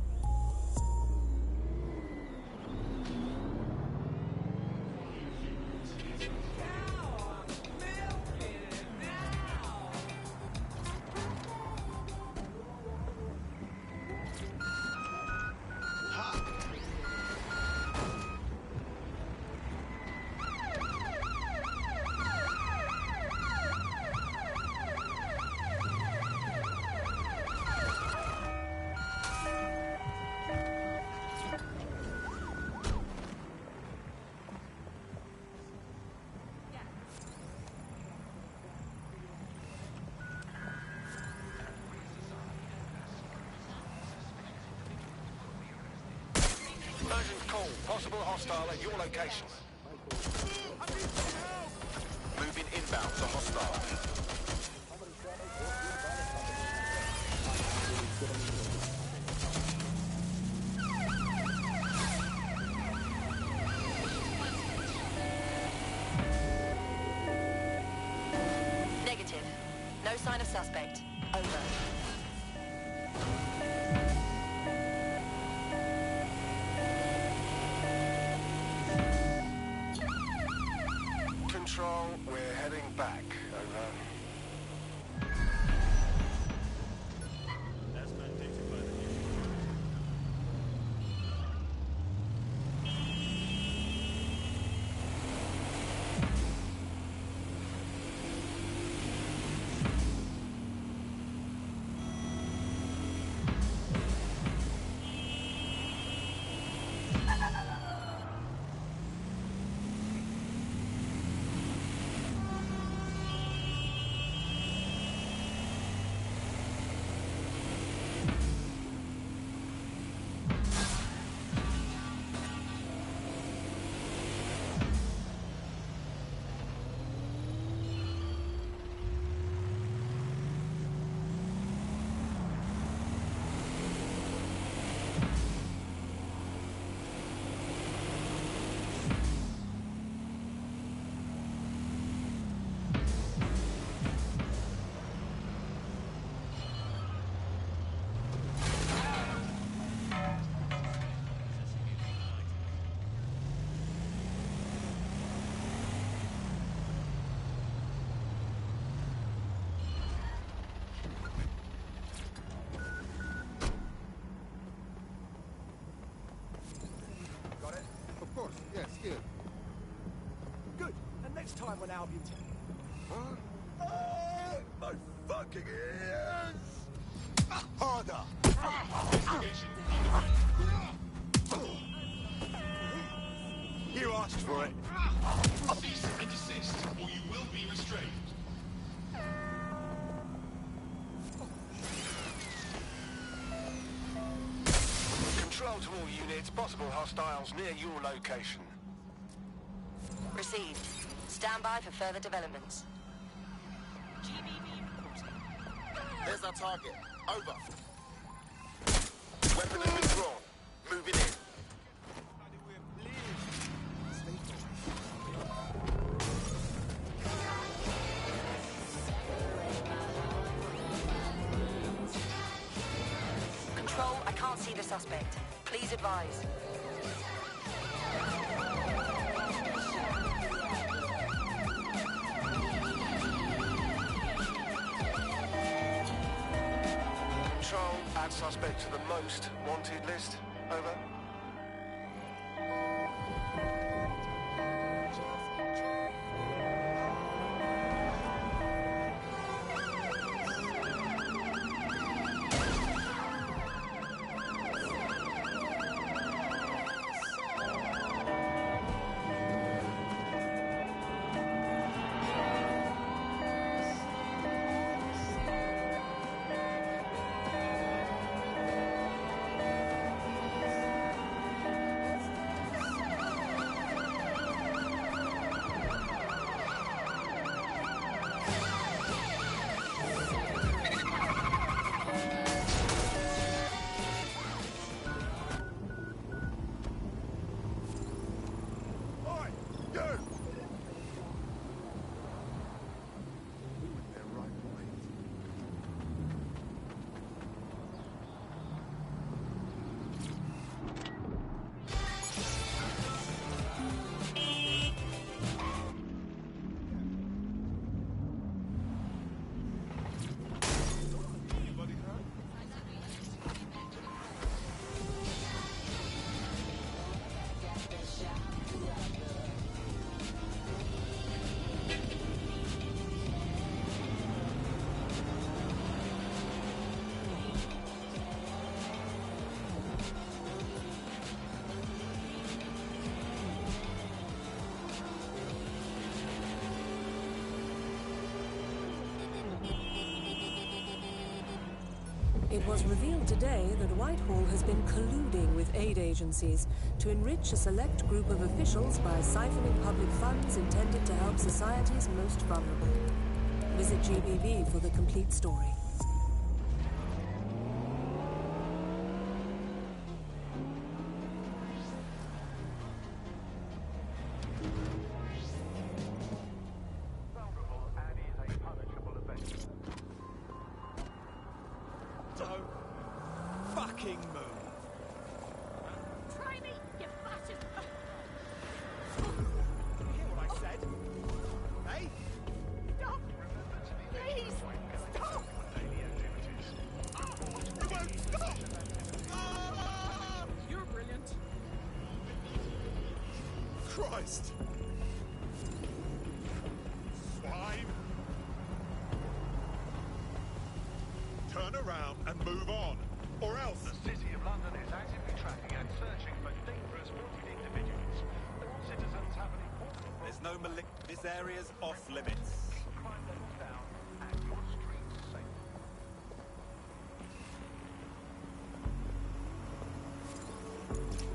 Urgent call. Possible hostile at your location. Moving inbound to hostile. Negative. No sign of suspect. Over. Control, we're heading back. Over. Of course, yes, here. Good. And next time when Albion's... Huh? My fucking ears! Harder! You asked for it. Cease and desist, or you will be restrained. Control to all units. Possible hostiles near your location. Received. Stand by for further developments. There's our target. Over. Weapon has been drawn. Moving in. Control, I can't see the suspect. Please advise. Control, add suspect to the most wanted list. Over. It was revealed today that Whitehall has been colluding with aid agencies to enrich a select group of officials by siphoning public funds intended to help society's most vulnerable. Visit GBV for the complete story. Don't fucking move. Try me, you bastard! Did you hear what I said? Hey? Stop! Please! Stop! You won't stop! Ah! You're brilliant. Christ! Swine! Turn around and move on, or else... The City of London is actively tracking and searching for dangerous wanted individuals. All citizens have an important... There's no this area's off limits. Keep crime levels down and your streets safe.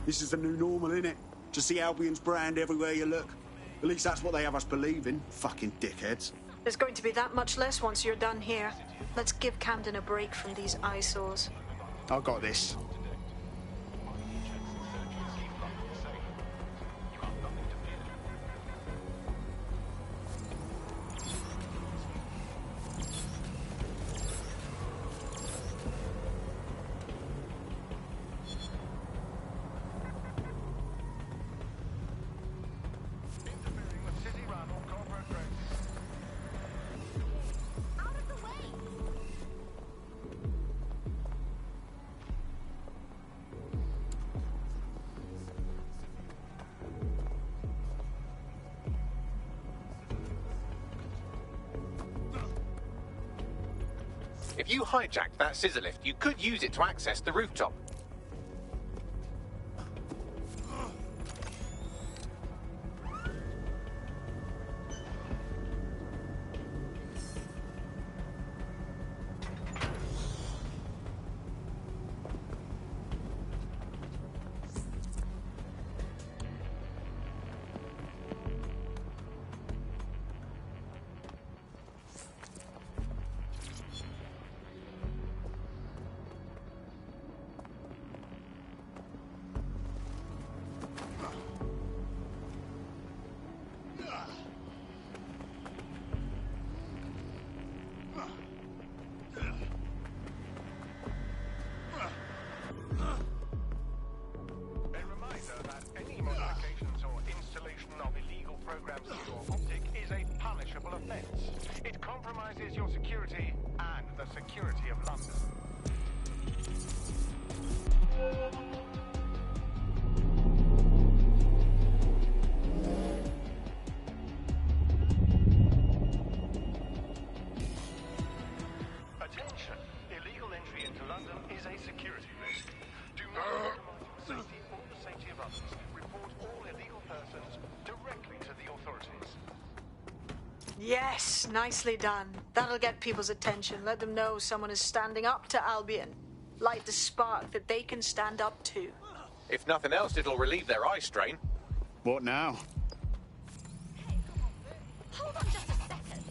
This is the new normal, innit? To see Albion's brand everywhere you look. At least that's what they have us believing, fucking dickheads. There's going to be that much less once you're done here. Let's give Camden a break from these eyesores. I got this. Interfering with city run or corporate growth. Out of the way! If you hijacked that scissor lift, you could use it to access the rooftop. A reminder that any modifications or installation of illegal programs in your optic is a punishable offence. It compromises your security and the security of London. Attention! Illegal entry into London is a security risk. Do not compromise your safety or the safety of others. Report all illegal persons directly to the authorities. Yes, nicely done. That'll get people's attention. Let them know someone is standing up to Albion. Light the spark that they can stand up to. If nothing else, it'll relieve their eye strain. What now? Hold on just a second.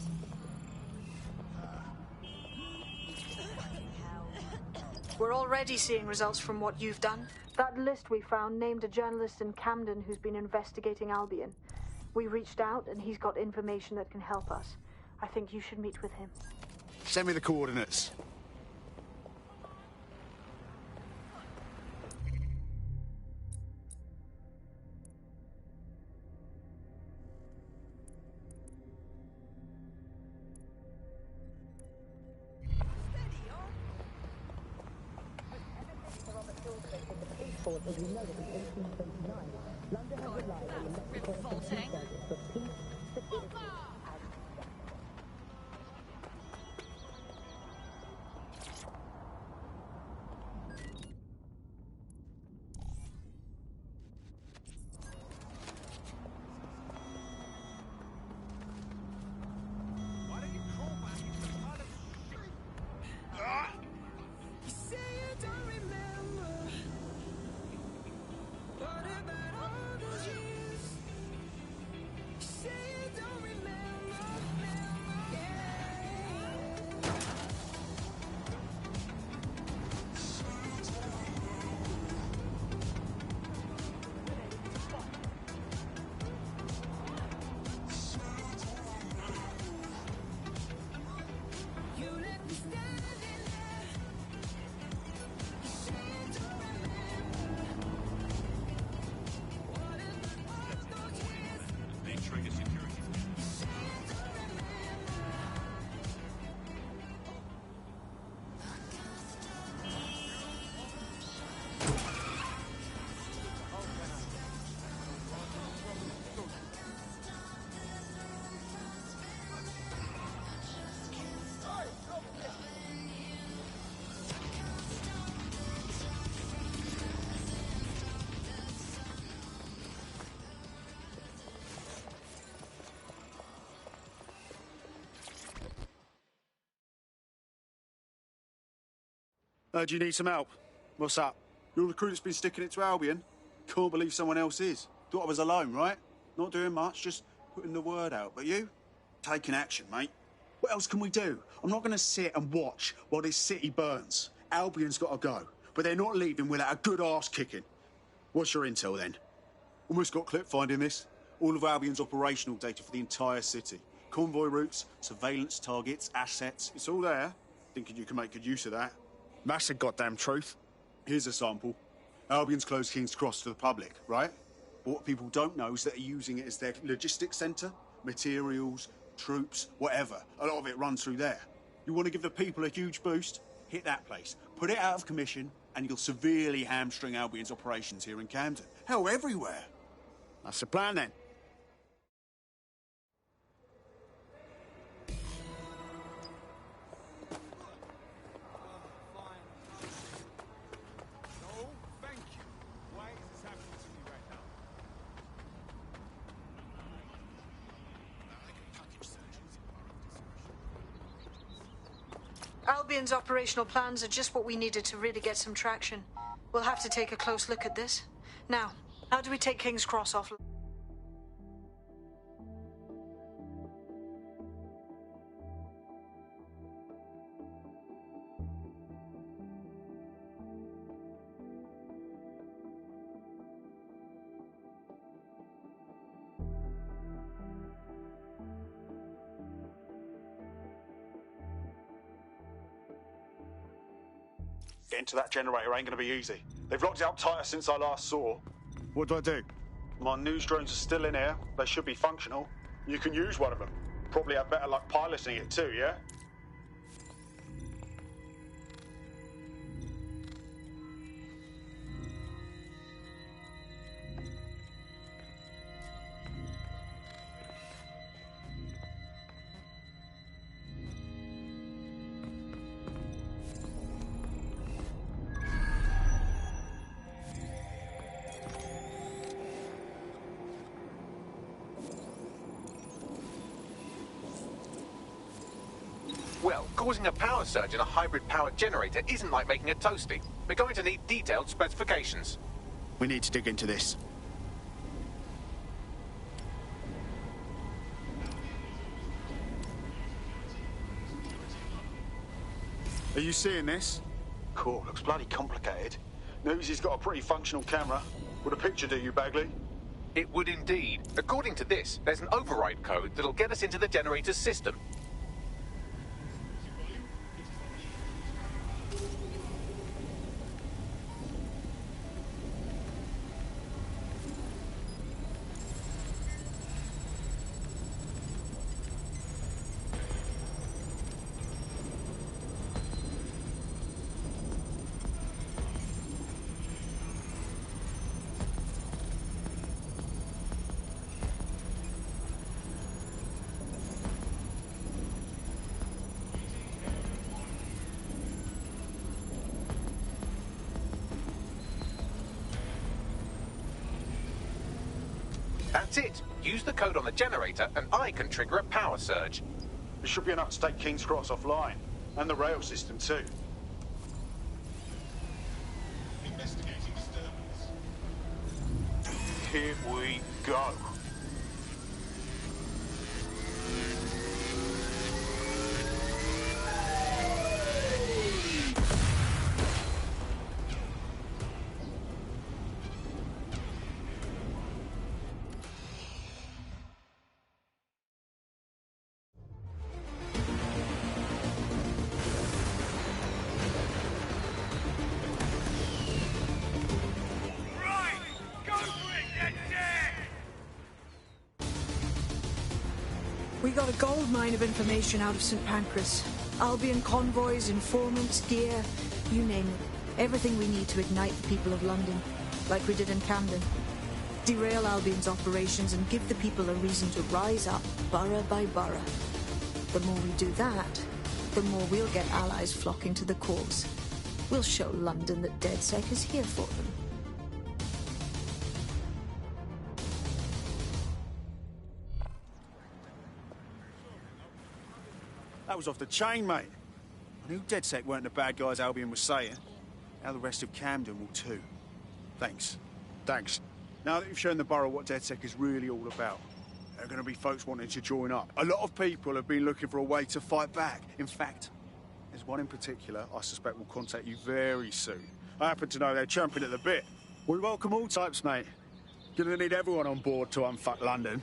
We're already seeing results from what you've done. That list we found named a journalist in Camden who's been investigating Albion. We reached out and he's got information that can help us. I think you should meet with him. Send me the coordinates. Do you need some help? What's up? You're the crew that's been sticking it to Albion? Can't believe someone else is. Thought I was alone, right? Not doing much, just putting the word out. But you? Taking action, mate. What else can we do? I'm not going to sit and watch while this city burns. Albion's got to go, but they're not leaving without a good arse kicking. What's your intel, then? Almost got clip finding this. All of Albion's operational data for the entire city. Convoy routes, surveillance targets, assets. It's all there. Thinking you can make good use of that. That's the goddamn truth. Here's a sample. Albion's closed King's Cross to the public, right? But what people don't know is that they're using it as their logistics centre. Materials, troops, whatever. A lot of it runs through there. You want to give the people a huge boost? Hit that place. Put it out of commission, and you'll severely hamstring Albion's operations here in Camden. Hell, everywhere. That's the plan, then. Albion's operational plans are just what we needed to really get some traction. We'll have to take a close look at this. Now, how do we take King's Cross off? Getting to that generator ain't gonna be easy. They've locked it up tighter since I last saw. What do? My news drones are still in here. They should be functional. You can use one of them. Probably have better luck piloting it too, yeah? Well, causing a power surge in a hybrid-powered generator isn't like making a toasty. We're going to need detailed specifications. We need to dig into this. Are you seeing this? Cool, looks bloody complicated. News he's got a pretty functional camera. Would a picture do you, Bagley? It would indeed. According to this, there's an override code that'll get us into the generator's system. That's it. Use the code on the generator and I can trigger a power surge. It should be enough to take King's Cross offline. And the rail system too. Investigating disturbance. Here we go. We got a gold mine of information out of St. Pancras. Albion convoys, informants, gear, you name it. Everything we need to ignite the people of London, like we did in Camden. Derail Albion's operations and give the people a reason to rise up, borough by borough. The more we do that, the more we'll get allies flocking to the cause. We'll show London that DedSec is here for them. That was off the chain, mate. I knew DedSec weren't the bad guys Albion was saying. Now the rest of Camden will too. Thanks. Thanks. Now that you've shown the borough what DedSec is really all about, there are going to be folks wanting to join up. A lot of people have been looking for a way to fight back. In fact, there's one in particular I suspect will contact you very soon. I happen to know they're champing at the bit. We welcome all types, mate. Gonna need everyone on board to unfuck London.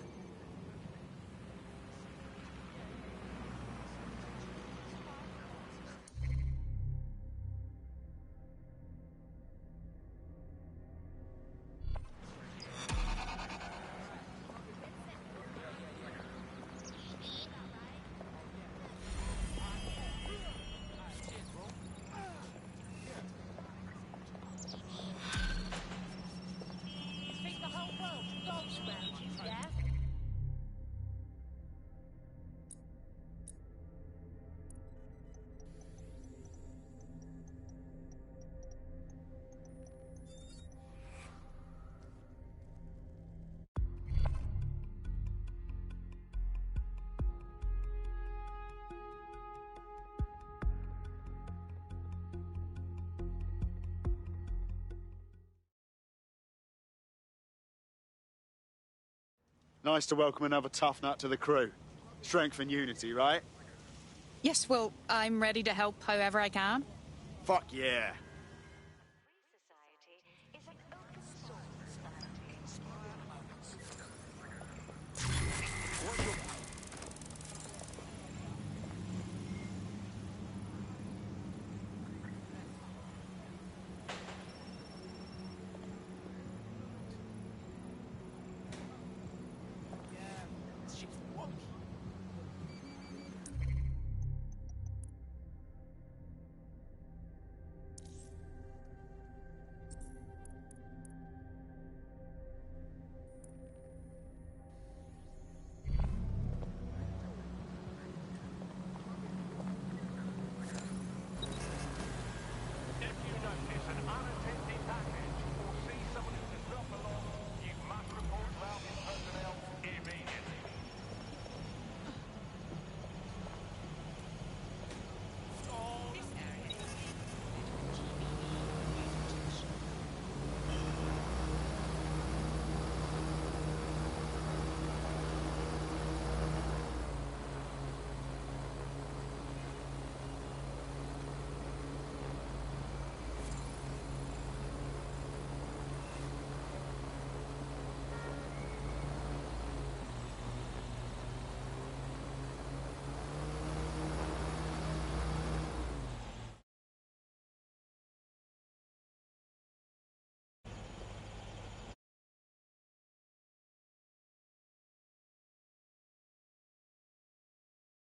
Nice to welcome another tough nut to the crew. Strength and unity, right? Yes, well, I'm ready to help however I can. Fuck yeah.